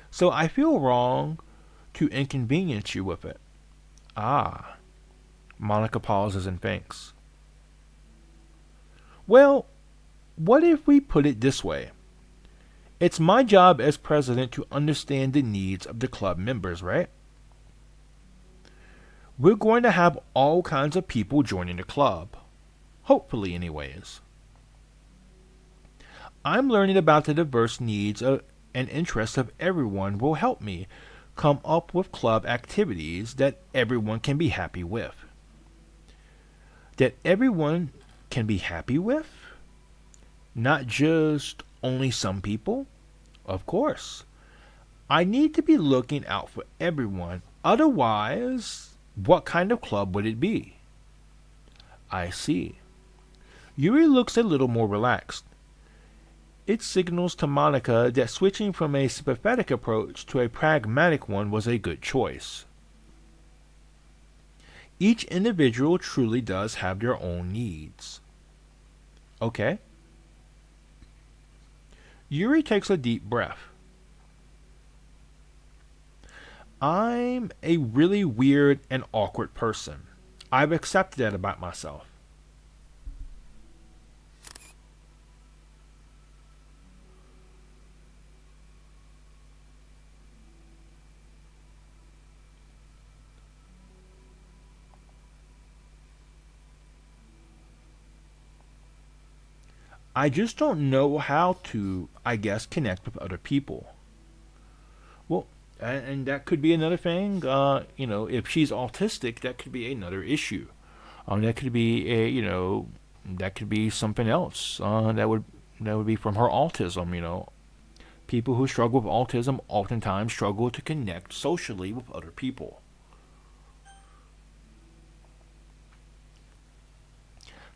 So I feel wrong to inconvenience you with it. Ah. Monica pauses and thinks. Well, what if we put it this way? It's my job as president to understand the needs of the club members, right? We're going to have all kinds of people joining the club. Hopefully, anyways. I'm learning about the diverse needs and interests of everyone will help me come up with club activities that everyone can be happy with. That everyone can be happy with? Not just only some people? Of course. I need to be looking out for everyone. Otherwise, what kind of club would it be? I see. Yuri looks a little more relaxed. It signals to Monica that switching from a sympathetic approach to a pragmatic one was a good choice. Each individual truly does have their own needs. Okay. Yuri takes a deep breath. I'm a really weird and awkward person. I've accepted that about myself. I just don't know how to, I guess, connect with other people. Well, and that could be another thing. If she's autistic, that could be another issue. That could be that could be something else. That would be from her autism. People who struggle with autism oftentimes struggle to connect socially with other people.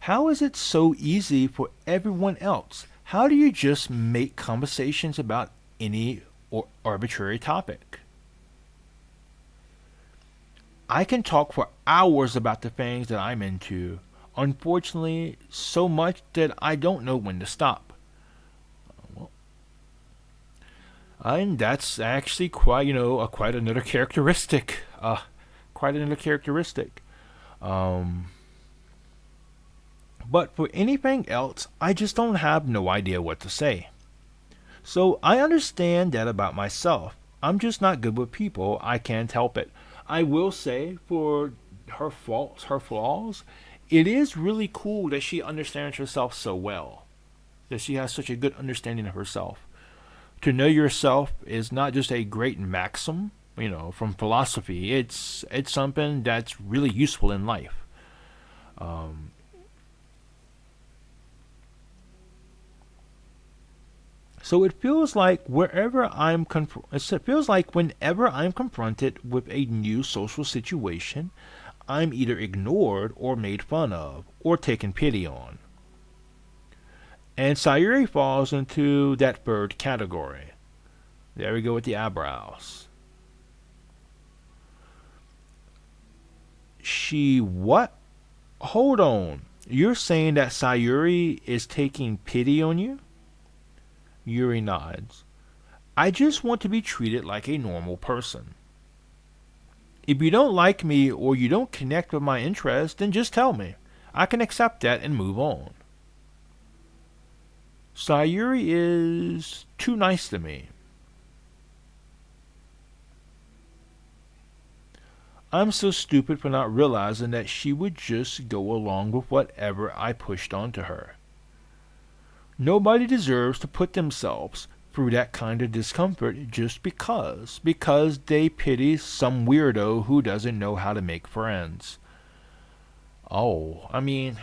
How is it so easy for everyone else? How do you just make conversations about any or arbitrary topic? I can talk for hours about the things that I'm into. Unfortunately, so much that I don't know when to stop. Well, and that's actually quite another characteristic. Quite another characteristic. But for anything else, I just don't have no idea what to say. So I understand that about myself. I'm just not good with people. I can't help it. I will say, for her faults, her flaws, it is really cool that she understands herself so well. That she has such a good understanding of herself. To know yourself is not just a great maxim, from philosophy. It's something that's really useful in life. So it feels like whenever I'm confronted with a new social situation, I'm either ignored or made fun of or taken pity on. And Sayuri falls into that third category. There we go with the eyebrows. She what? Hold on. You're saying that Sayuri is taking pity on you? Yuri nods. I just want to be treated like a normal person. If you don't like me or you don't connect with my interests, then just tell me. I can accept that and move on. Sayuri is too nice to me. I'm so stupid for not realizing that she would just go along with whatever I pushed onto her. Nobody deserves to put themselves through that kind of discomfort just because they pity some weirdo who doesn't know how to make friends. Oh, I mean,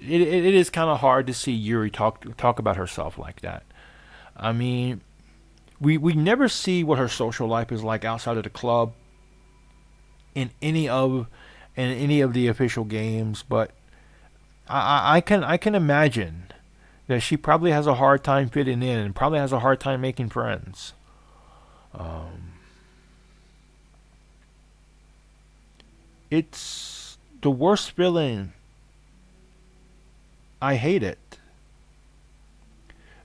it is kind of hard to see Yuri talk about herself like that. I mean, we never see what her social life is like outside of the club in any of the official games, but I can imagine that she probably has a hard time fitting in and probably has a hard time making friends. Um, it's the worst feeling. I hate it.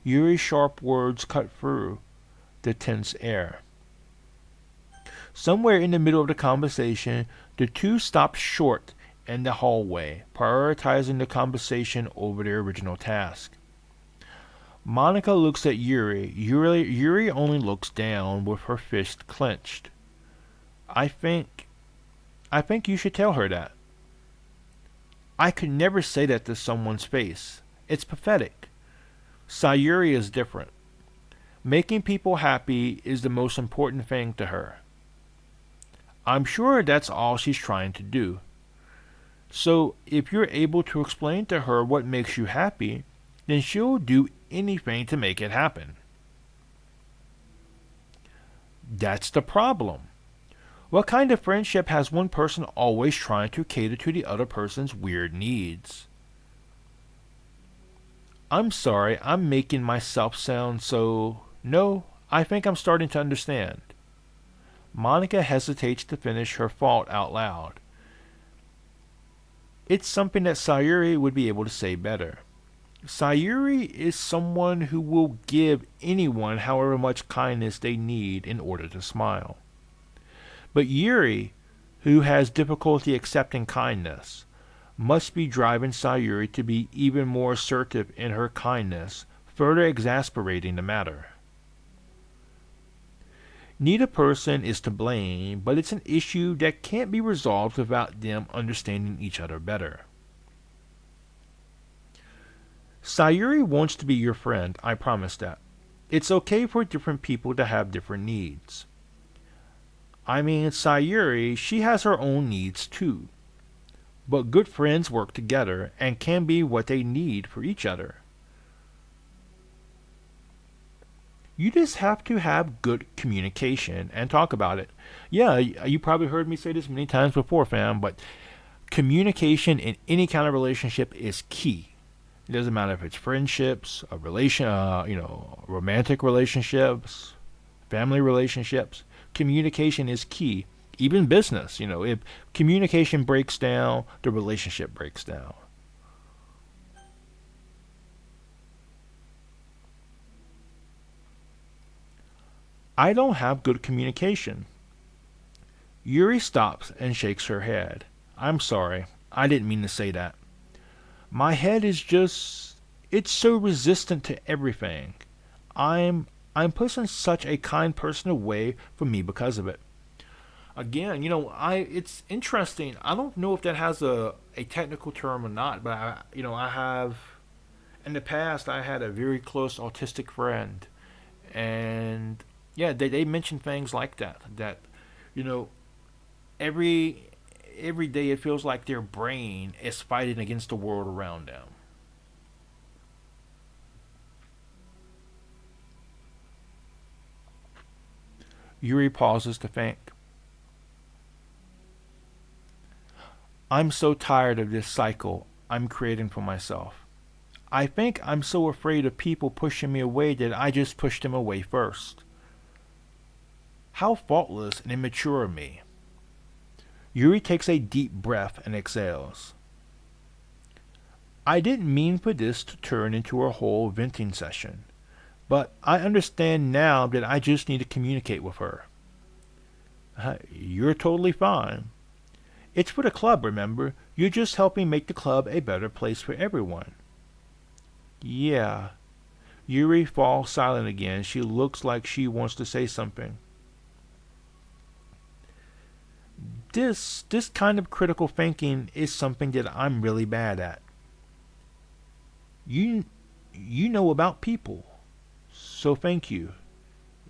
Yuri's sharp words cut through the tense air. Somewhere in the middle of the conversation, the two stopped short in the hallway, prioritizing the conversation over their original task. Monica looks at Yuri. Yuri only looks down with her fist clenched. I think I think you should tell her that. I could never say that to someone's face. It's pathetic. Sayuri is different. Making people happy is the most important thing to her. I'm sure that's all she's trying to do. So, if you're able to explain to her what makes you happy, then she'll do anything to make it happen. That's the problem. What kind of friendship has one person always trying to cater to the other person's weird needs? I'm sorry, I'm making myself sound so. No, I think I'm starting to understand. Monica hesitates to finish her thought out loud. It's something that Sayuri would be able to say better. Sayuri is someone who will give anyone however much kindness they need in order to smile. But Yuri, who has difficulty accepting kindness, must be driving Sayuri to be even more assertive in her kindness, further exasperating the matter. Neither person is to blame, but it's an issue that can't be resolved without them understanding each other better. Sayuri wants to be your friend, I promise that. It's okay for different people to have different needs. I mean, Sayuri, she has her own needs too. But good friends work together and can be what they need for each other. You just have to have good communication and talk about it. Yeah, you probably heard me say this many times before, fam, but communication in any kind of relationship is key. It doesn't matter if it's friendships, romantic relationships, family relationships. Communication is key. Even business, if communication breaks down, the relationship breaks down. I don't have good communication. Yuri stops and shakes her head. I'm sorry. I didn't mean to say that. My head is just it's so resistant to everything. I'm I'm pushing such a kind person away from me because of it. Again, I it's interesting. I don't know if that has a technical term or not, but I have in the past I had a very close autistic friend, and yeah, they mentioned things like that you know every every day it feels like their brain is fighting against the world around them. Yuri pauses to think. I'm so tired of this cycle I'm creating for myself. I think I'm so afraid of people pushing me away that I just push them away first. How thoughtless and immature of me. Yuri takes a deep breath and exhales. I didn't mean for this to turn into a whole venting session. But I understand now that I just need to communicate with her. You're totally fine. It's for the club, remember? You're just helping make the club a better place for everyone. Yeah. Yuri falls silent again. She looks like she wants to say something. This kind of critical thinking is something that I'm really bad at. You you know about people. So thank you.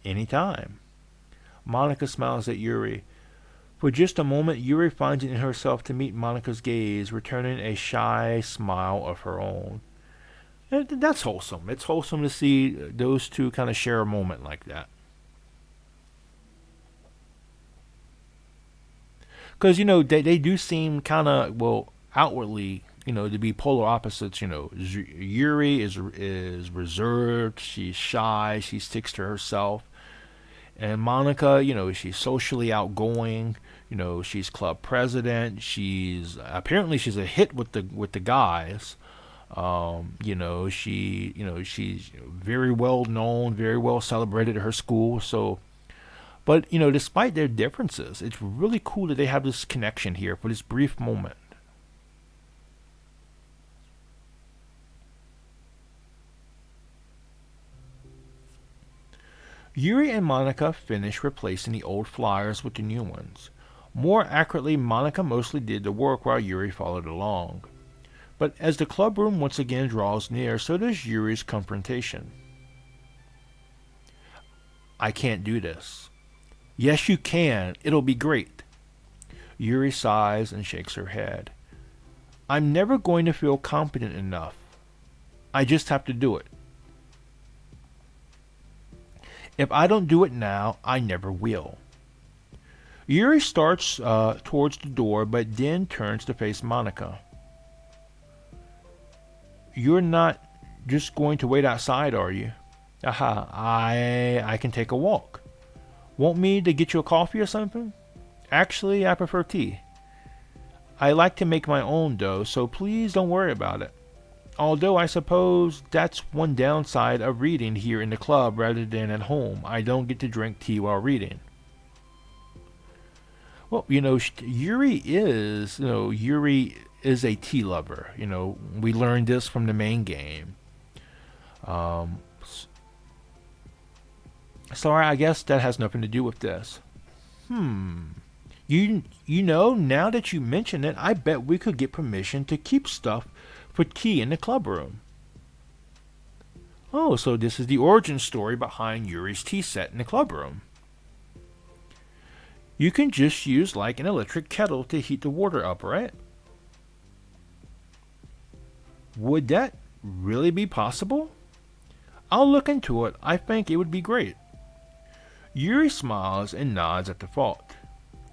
Anytime. Monica smiles at Yuri. For just a moment, Yuri finds it in herself to meet Monica's gaze, returning a shy smile of her own. And that's wholesome. It's wholesome to see those two kind of share a moment like that. Because, they do seem kind of, well, outwardly, to be polar opposites. Yuri is reserved, she's shy, she sticks to herself. And Monica, she's socially outgoing. She's club president. She's a hit with the guys. She's very well known, very well celebrated at her school. So, but despite their differences, it's really cool that they have this connection here for this brief moment. Yuri and Monica finish replacing the old flyers with the new ones. More accurately, Monica mostly did the work while Yuri followed along. But as the club room once again draws near, so does Yuri's confrontation. I can't do this. Yes, you can. It'll be great. Yuri sighs and shakes her head. I'm never going to feel competent enough. I just have to do it. If I don't do it now, I never will. Yuri starts towards the door, but then turns to face Monica. You're not just going to wait outside, are you? Aha, I can take a walk. Want me to get you a coffee or something? Actually, I prefer tea. I like to make my own dough, so please don't worry about it. Although I suppose that's one downside of reading here in the club rather than at home. I don't get to drink tea while reading. Well, Yuri is a tea lover. We learned this from the main game. Um, Sorry, I guess that has nothing to do with this. Now that you mention it, I bet we could get permission to keep stuff for tea in the club room. Oh, so this is the origin story behind Yuri's tea set in the club room. You can just use like an electric kettle to heat the water up, right? Would that really be possible? I'll look into it. I think it would be great. Yuri smiles and nods at the thought.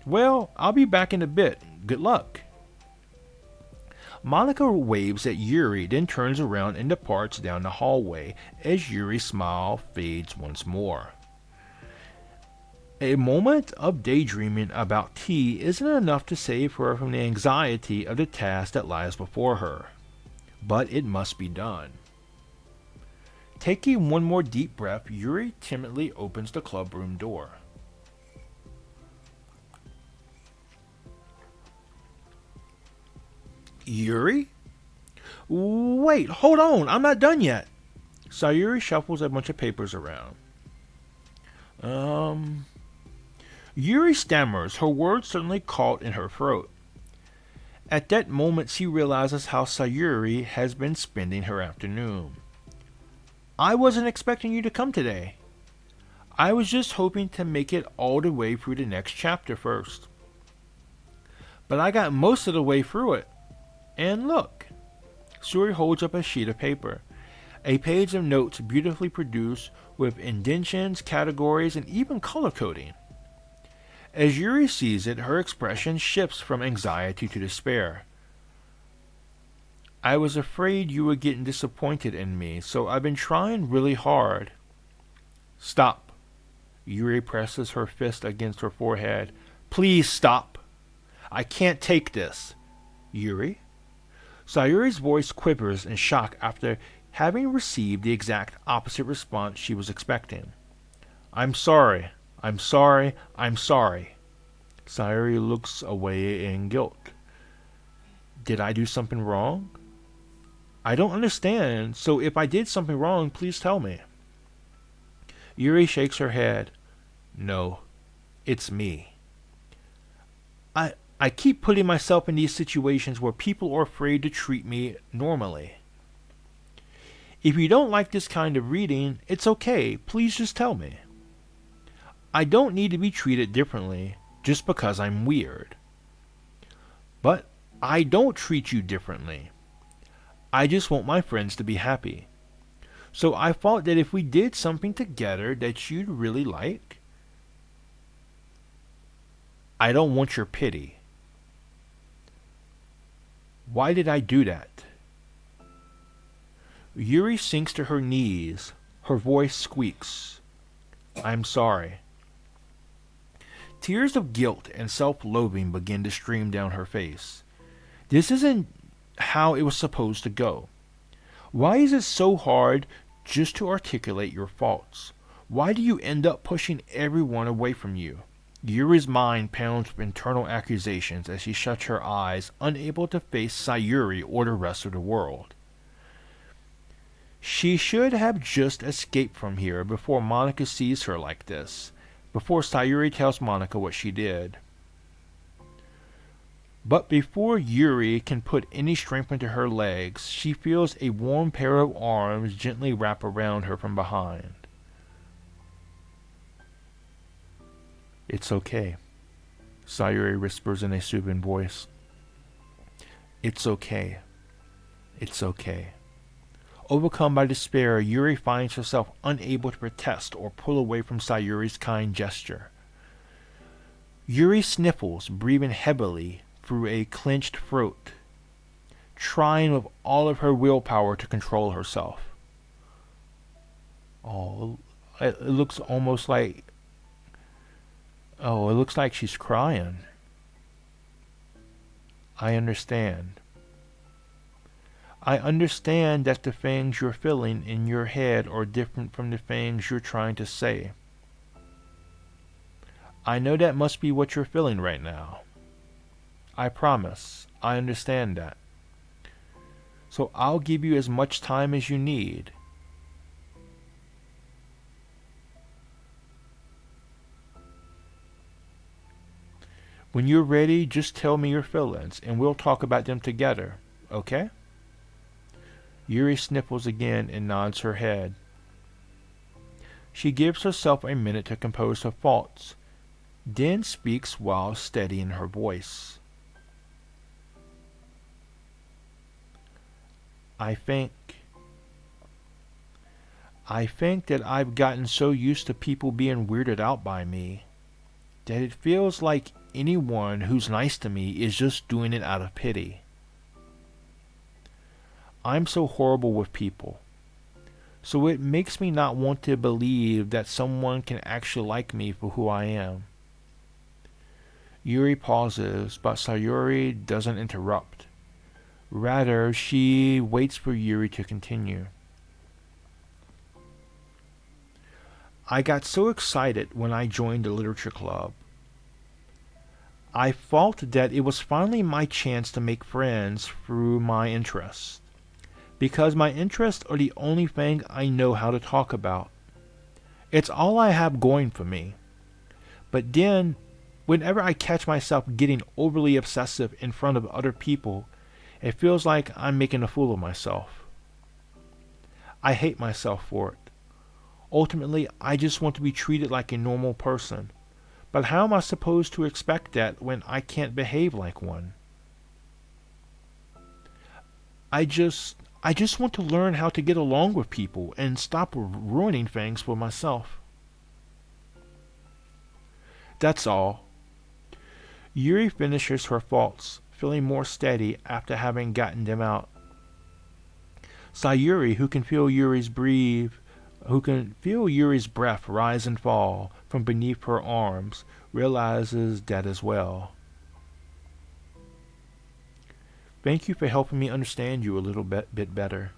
Well, I'll be back in a bit. Good luck. Monica waves at Yuri, then turns around and departs down the hallway as Yuri's smile fades once more. A moment of daydreaming about tea isn't enough to save her from the anxiety of the task that lies before her. But it must be done. Taking one more deep breath, Yuri timidly opens the clubroom door. Yuri? Wait, hold on, I'm not done yet. Sayuri shuffles a bunch of papers around. Yuri stammers, her words suddenly caught in her throat. At that moment, she realizes how Sayuri has been spending her afternoon. I wasn't expecting you to come today. I was just hoping to make it all the way through the next chapter first. But I got most of the way through it. And look. Sayuri holds up a sheet of paper. A page of notes beautifully produced with indentions, categories, and even color coding. As Yuri sees it, her expression shifts from anxiety to despair. I was afraid you were getting disappointed in me, so I've been trying really hard. Stop. Yuri presses her fist against her forehead. Please stop. I can't take this. Yuri? Sayuri's voice quivers in shock after having received the exact opposite response she was expecting. I'm sorry. I'm sorry. I'm sorry. Sayuri looks away in guilt. Did I do something wrong? I don't understand, so if I did something wrong, please tell me. Yuri shakes her head. No, it's me. I keep putting myself in these situations where people are afraid to treat me normally. If you don't like this kind of reading, it's okay. Please just tell me. I don't need to be treated differently just because I'm weird. But I don't treat you differently. I just want my friends to be happy. So I thought that if we did something together that you'd really like, I don't want your pity. Why did I do that? Yuri sinks to her knees. Her voice squeaks. I'm sorry. Tears of guilt and self-loathing begin to stream down her face. This isn't how it was supposed to go. Why is it so hard just to articulate your faults? Why do you end up pushing everyone away from you? Yuri's mind pounds with internal accusations as she shuts her eyes, unable to face Sayuri or the rest of the world. She should have just escaped from here before Monica sees her like this, before Sayuri tells Monica what she did. But before Yuri can put any strength into her legs, she feels a warm pair of arms gently wrap around her from behind. It's okay, Sayuri whispers in a soothing voice. It's okay. It's okay. Overcome by despair, Yuri finds herself unable to protest or pull away from Sayuri's kind gesture. Yuri sniffles, breathing heavily through a clenched throat, trying with all of her willpower to control herself. It looks like she's crying. I understand. I understand that the things you're feeling in your head are different from the things you're trying to say. I know that must be what you're feeling right now. I promise, I understand that. So I'll give you as much time as you need. When you're ready, just tell me your feelings, and we'll talk about them together, okay? Yuri sniffles again and nods her head. She gives herself a minute to compose her thoughts, then speaks while steadying her voice. I think that I've gotten so used to people being weirded out by me that it feels like anyone who's nice to me is just doing it out of pity. I'm so horrible with people, so it makes me not want to believe that someone can actually like me for who I am. Yuri pauses, but Sayuri doesn't interrupt. Rather, she waits for Yuri to continue. I got so excited when I joined the literature club. I felt that it was finally my chance to make friends through my interests, because my interests are the only thing I know how to talk about. It's all I have going for me. But then, whenever I catch myself getting overly obsessive in front of other people, it feels like I'm making a fool of myself. I hate myself for it. Ultimately, I just want to be treated like a normal person. But how am I supposed to expect that when I can't behave like one? I just want to learn how to get along with people and stop ruining things for myself. That's all. Yuri finishes her thoughts, feeling more steady after having gotten them out. Sayuri, who can feel Yuri's breath rise and fall from beneath her arms, realizes that as well. Thank you for helping me understand you a little bit better.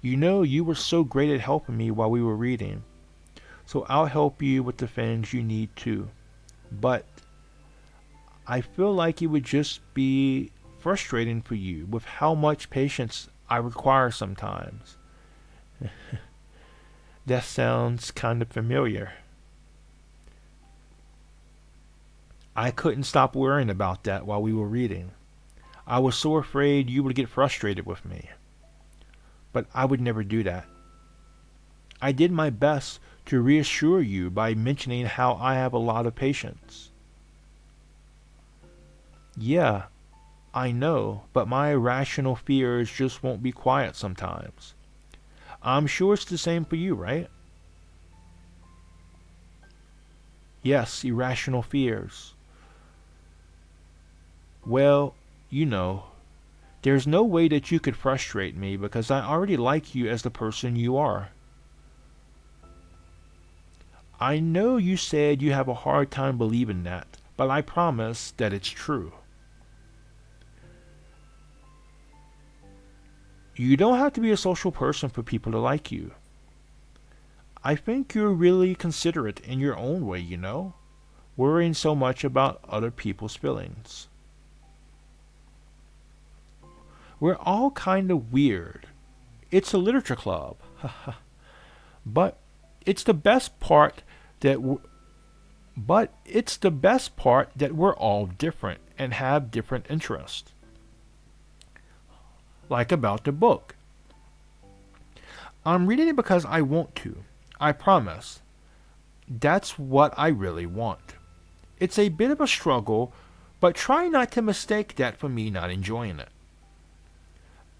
You know, you were so great at helping me while we were reading, so I'll help you with the things you need too. But I feel like it would just be frustrating for you with how much patience I require sometimes. That sounds kind of familiar. I couldn't stop worrying about that while we were reading. I was so afraid you would get frustrated with me. But I would never do that. I did my best to reassure you by mentioning how I have a lot of patience. Yeah, I know, but my irrational fears just won't be quiet sometimes. I'm sure it's the same for you, right? Yes, irrational fears. Well, you know, there's no way that you could frustrate me because I already like you as the person you are. I know you said you have a hard time believing that, but I promise that it's true. You don't have to be a social person for people to like you. I think you're really considerate in your own way, you know, worrying so much about other people's feelings. We're all kind of weird. It's a literature club. but it's the best part that w- but it's the best part that we're all different and have different interests. Like about the book. I'm reading it because I want to. I promise. That's what I really want. It's a bit of a struggle, but try not to mistake that for me not enjoying it.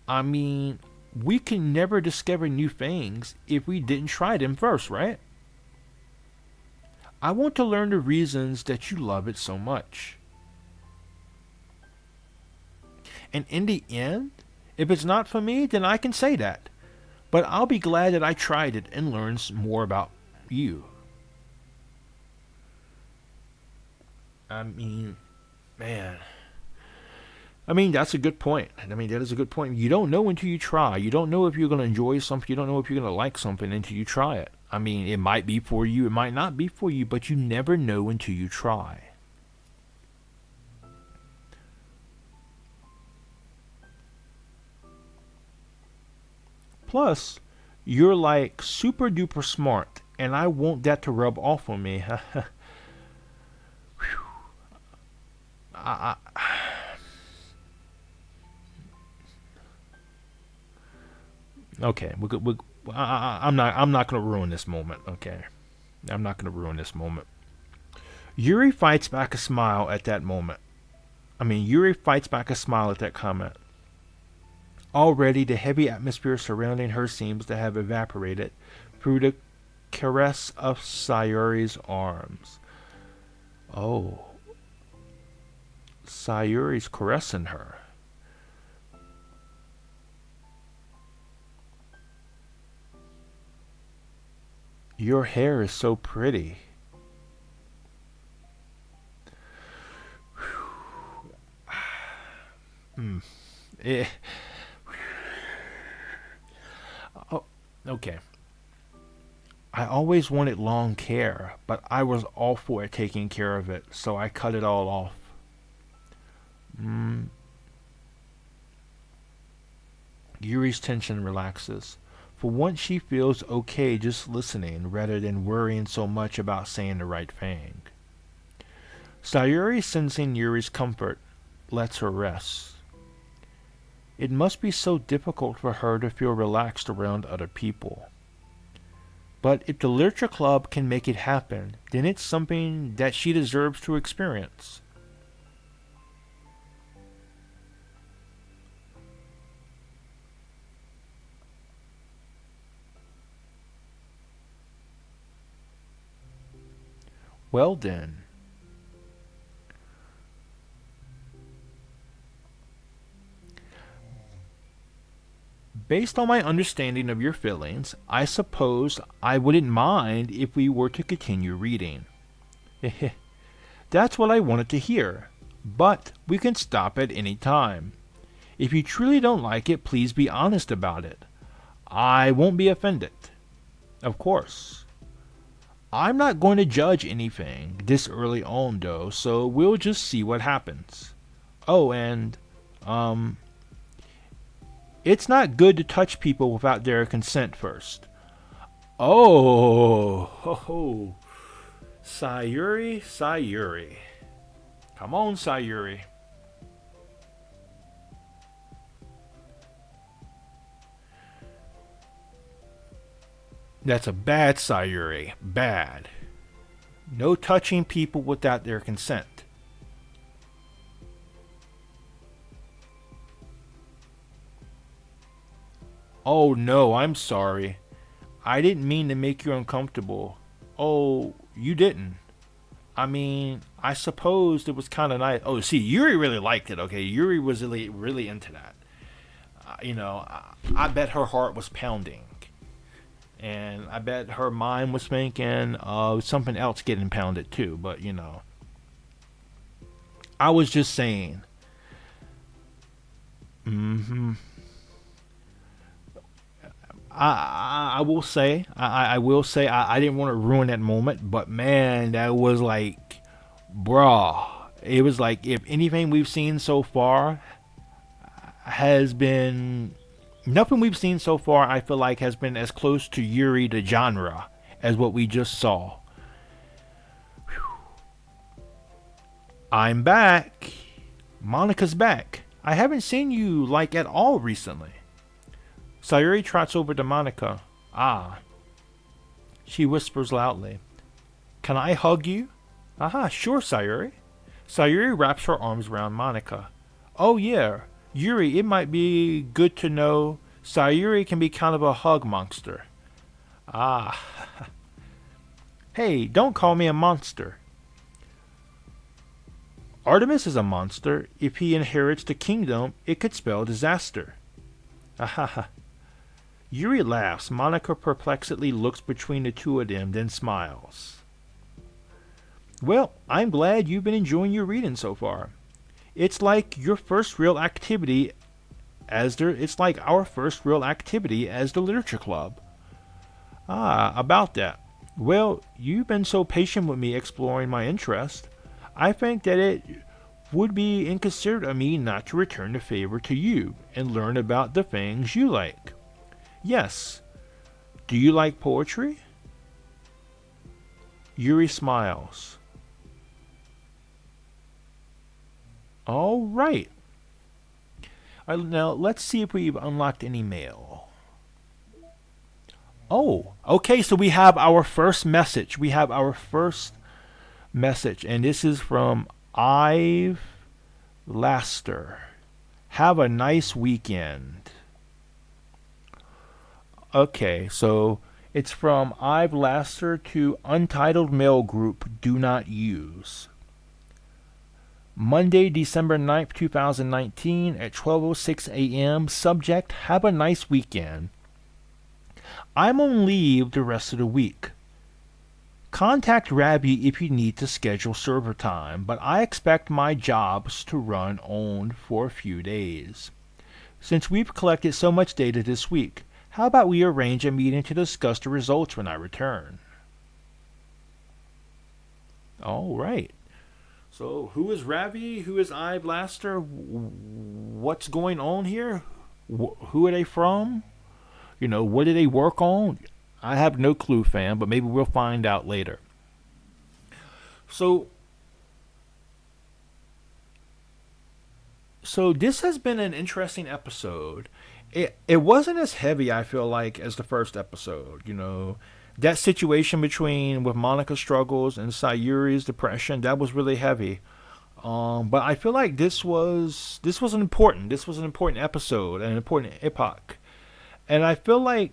I mean, we can never discover new things if we didn't try them first, right? I want to learn the reasons that you love it so much. And in the end, if it's not for me, then I can say that. But I'll be glad that I tried it and learned more about you. I mean, man. That's a good point. That is a good point. You don't know until you try. You don't know if you're going to enjoy something. You don't know if you're going to like something until you try it. It might be for you. It might not be for you, but you never know until you try. Plus, you're like super duper smart, and I want that to rub off on me. I, okay, I'm not gonna ruin this moment. Okay, I'm not gonna ruin this moment. Yuri fights back a smile at that moment. Yuri fights back a smile at that comment. Already, the heavy atmosphere surrounding her seems to have evaporated through the caress of Sayuri's arms. Oh, Sayuri's caressing her. Your hair is so pretty. Hmm. Eh. Oh, okay. I always wanted long hair, but I was awful at taking care of it, so I cut it all off. Mm. Yuri's tension relaxes. For once, she feels okay just listening rather than worrying so much about saying the right thing. Sayuri, sensing Yuri's comfort, lets her rest. It must be so difficult for her to feel relaxed around other people. But if the literature club can make it happen, then it's something that she deserves to experience. Well then, based on my understanding of your feelings, I suppose I wouldn't mind if we were to continue reading. That's what I wanted to hear. But we can stop at any time. If you truly don't like it, please be honest about it. I won't be offended. Of course. I'm not going to judge anything this early on, though, so we'll just see what happens. Oh, and, um, it's not good to touch people without their consent first. Oh, ho, ho. Sayuri, Sayuri. Come on, Sayuri. That's a bad Sayuri. Bad. No touching people without their consent. Oh no, I'm sorry. I didn't mean to make you uncomfortable. Oh, you didn't. I mean, I suppose it was kind of nice. Oh, see, Yuri really liked it. Okay, Yuri was really, really into that. I bet her heart was pounding, and I bet her mind was thinking of something else getting pounded too. But I was just saying. Hmm. I will say, I will say, I didn't want to ruin that moment, but man, that was like, bruh. It was like if anything we've seen so far has been, nothing we've seen so far, I feel like has been as close to Yuri the genre as what we just saw. I'm back. Monica's back. I haven't seen you like at all recently. Sayuri trots over to Monica. Ah. She whispers loudly. Can I hug you? Aha, sure, Sayuri. Sayuri wraps her arms around Monica. Oh, yeah. Yuri, it might be good to know Sayuri can be kind of a hug monster. Ah. Hey, don't call me a monster. Artemis is a monster. If he inherits the kingdom, it could spell disaster. Ahaha. Yuri laughs. Monica perplexedly looks between the two of them, then smiles. Well, I'm glad you've been enjoying your reading so far. It's like your first real activity it's like our first real activity as the literature club. Ah, about that. Well, you've been so patient with me exploring my interest. I think that it would be inconsiderate of me not to return the favor to you and learn about the things you like. Yes. Do you like poetry? Yuri smiles. All right. Now, let's see if we've unlocked any mail. Oh, okay, so we have our first message. And this is from Ive Laster. Have a nice weekend. Okay, so it's from Ive Laster to Untitled Mail Group Do Not Use. Monday, December 9th, 2019 at 12:06 a.m. Subject, have a nice weekend. I'm on leave the rest of the week. Contact Rabby if you need to schedule server time, but I expect my jobs to run on for a few days. Since we've collected so much data this week, how about we arrange a meeting to discuss the results when I return? All right. So, who is Ravi? Who is I Blaster? What's going on here? Who are they from? What do they work on? I have no clue, fam, but maybe we'll find out later. So this has been an interesting episode. It wasn't as heavy, I feel like, as the first episode. That situation with Monica's struggles and Sayuri's depression, that was really heavy. But I feel like this was an important episode, an important epoch, and I feel like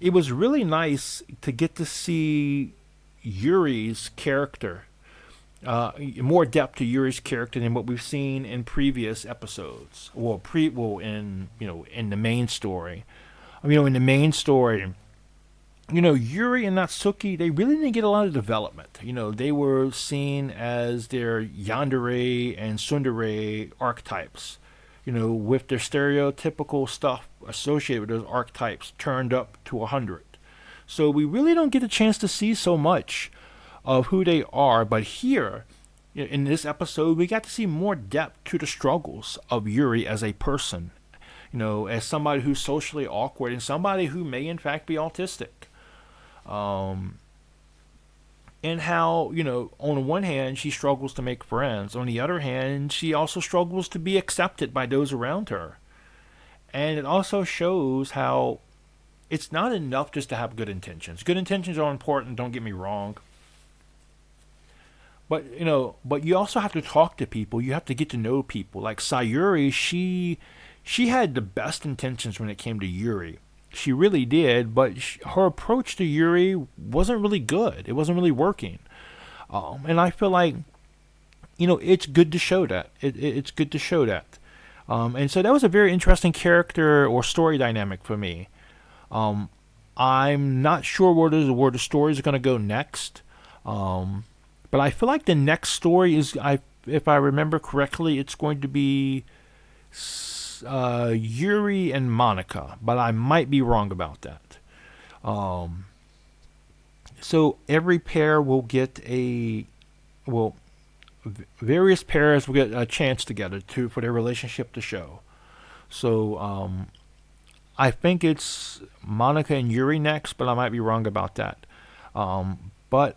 it was really nice to get to see Yuri's character, more depth to Yuri's character than what we've seen in previous episodes, in the main story. In the main story, Yuri and Natsuki, they really didn't get a lot of development. They were seen as their yandere and tsundere archetypes. with their stereotypical stuff associated with those archetypes turned up to 100. So we really don't get a chance to see so much of who they are. But here, in this episode, we got to see more depth to the struggles of Yuri as a person, as somebody who's socially awkward and somebody who may in fact be autistic. And how, on the one hand, she struggles to make friends. On the other hand, she also struggles to be accepted by those around her. And it also shows how it's not enough just to have good intentions. Good intentions are important, don't get me wrong. But, but you also have to talk to people. You have to get to know people. Like Sayuri, she had the best intentions when it came to Yuri. She really did, but her approach to Yuri wasn't really good. It wasn't really working. And I feel like, it's good to show that. It's good to show that. And so that was a very interesting character or story dynamic for me. I'm not sure where the story is going to go next. But I feel like the next story is, if I remember correctly, it's going to be Yuri and Monica, but I might be wrong about that. So every pair will get various pairs will get a chance together for their relationship to show. So I think it's Monica and Yuri next, but I might be wrong about that. But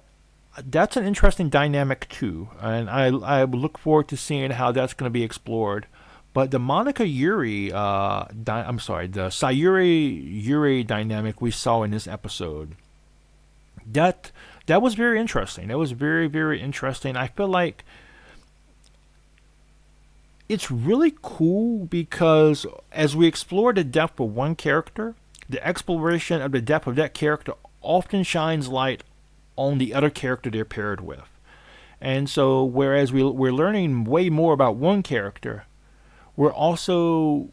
that's an interesting dynamic too, and I look forward to seeing how that's going to be explored. But the Monica Yuri, the Sayuri Yuri dynamic we saw in this episode, that was very interesting. That was very, very interesting. I feel like it's really cool because as we explore the depth of one character, the exploration of the depth of that character often shines light on the other character they're paired with. And so whereas we're learning way more about one character, we're also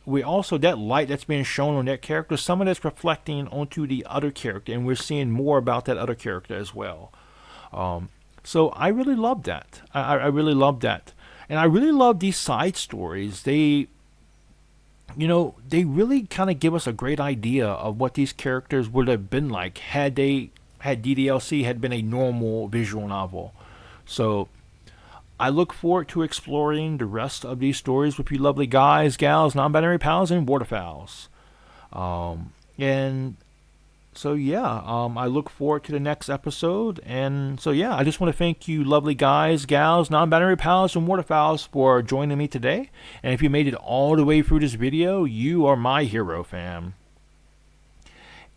that light that's being shown on that character, some of that's reflecting onto the other character, and we're seeing more about that other character as well. So I really love that. I really love that. And I really love these side stories. They really kind of give us a great idea of what these characters would have been like had DDLC had been a normal visual novel. So I look forward to exploring the rest of these stories with you lovely guys, gals, non-binary pals, and waterfowls. And so I look forward to the next episode. And so I just want to thank you lovely guys, gals, non-binary pals, and waterfowls for joining me today. And if you made it all the way through this video, you are my hero, fam.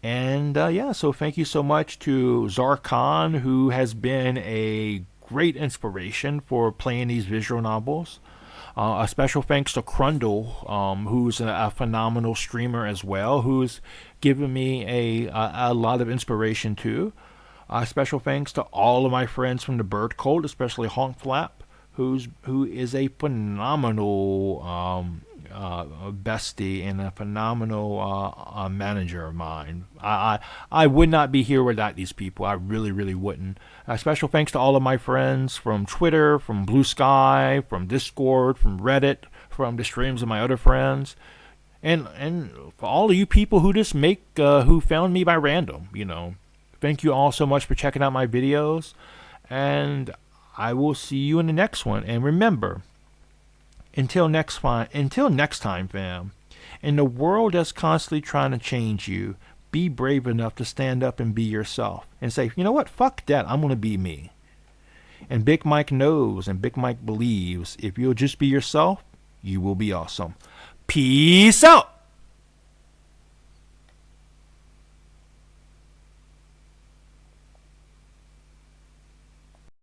And so thank you so much to Zarkon, who has been a great inspiration for playing these visual novels. A special thanks to Crundle, who's a phenomenal streamer as well, who's given me a lot of inspiration too. Special thanks to all of my friends from the Bird Cult, especially Honk Flap, who is a phenomenal bestie and a phenomenal manager of mine. I would not be here without these people. I really, really wouldn't. Special thanks to all of my friends from Twitter, from Blue Sky, from Discord, from Reddit, from the streams of my other friends, and for all of you people who just who found me by random. Thank you all so much for checking out my videos, and I will see you in the next one. And remember, until next time, fam, in the world that's constantly trying to change you, be brave enough to stand up and be yourself and say, you know what, fuck that, I'm going to be me. And Big Mike knows and Big Mike believes if you'll just be yourself, you will be awesome. Peace out.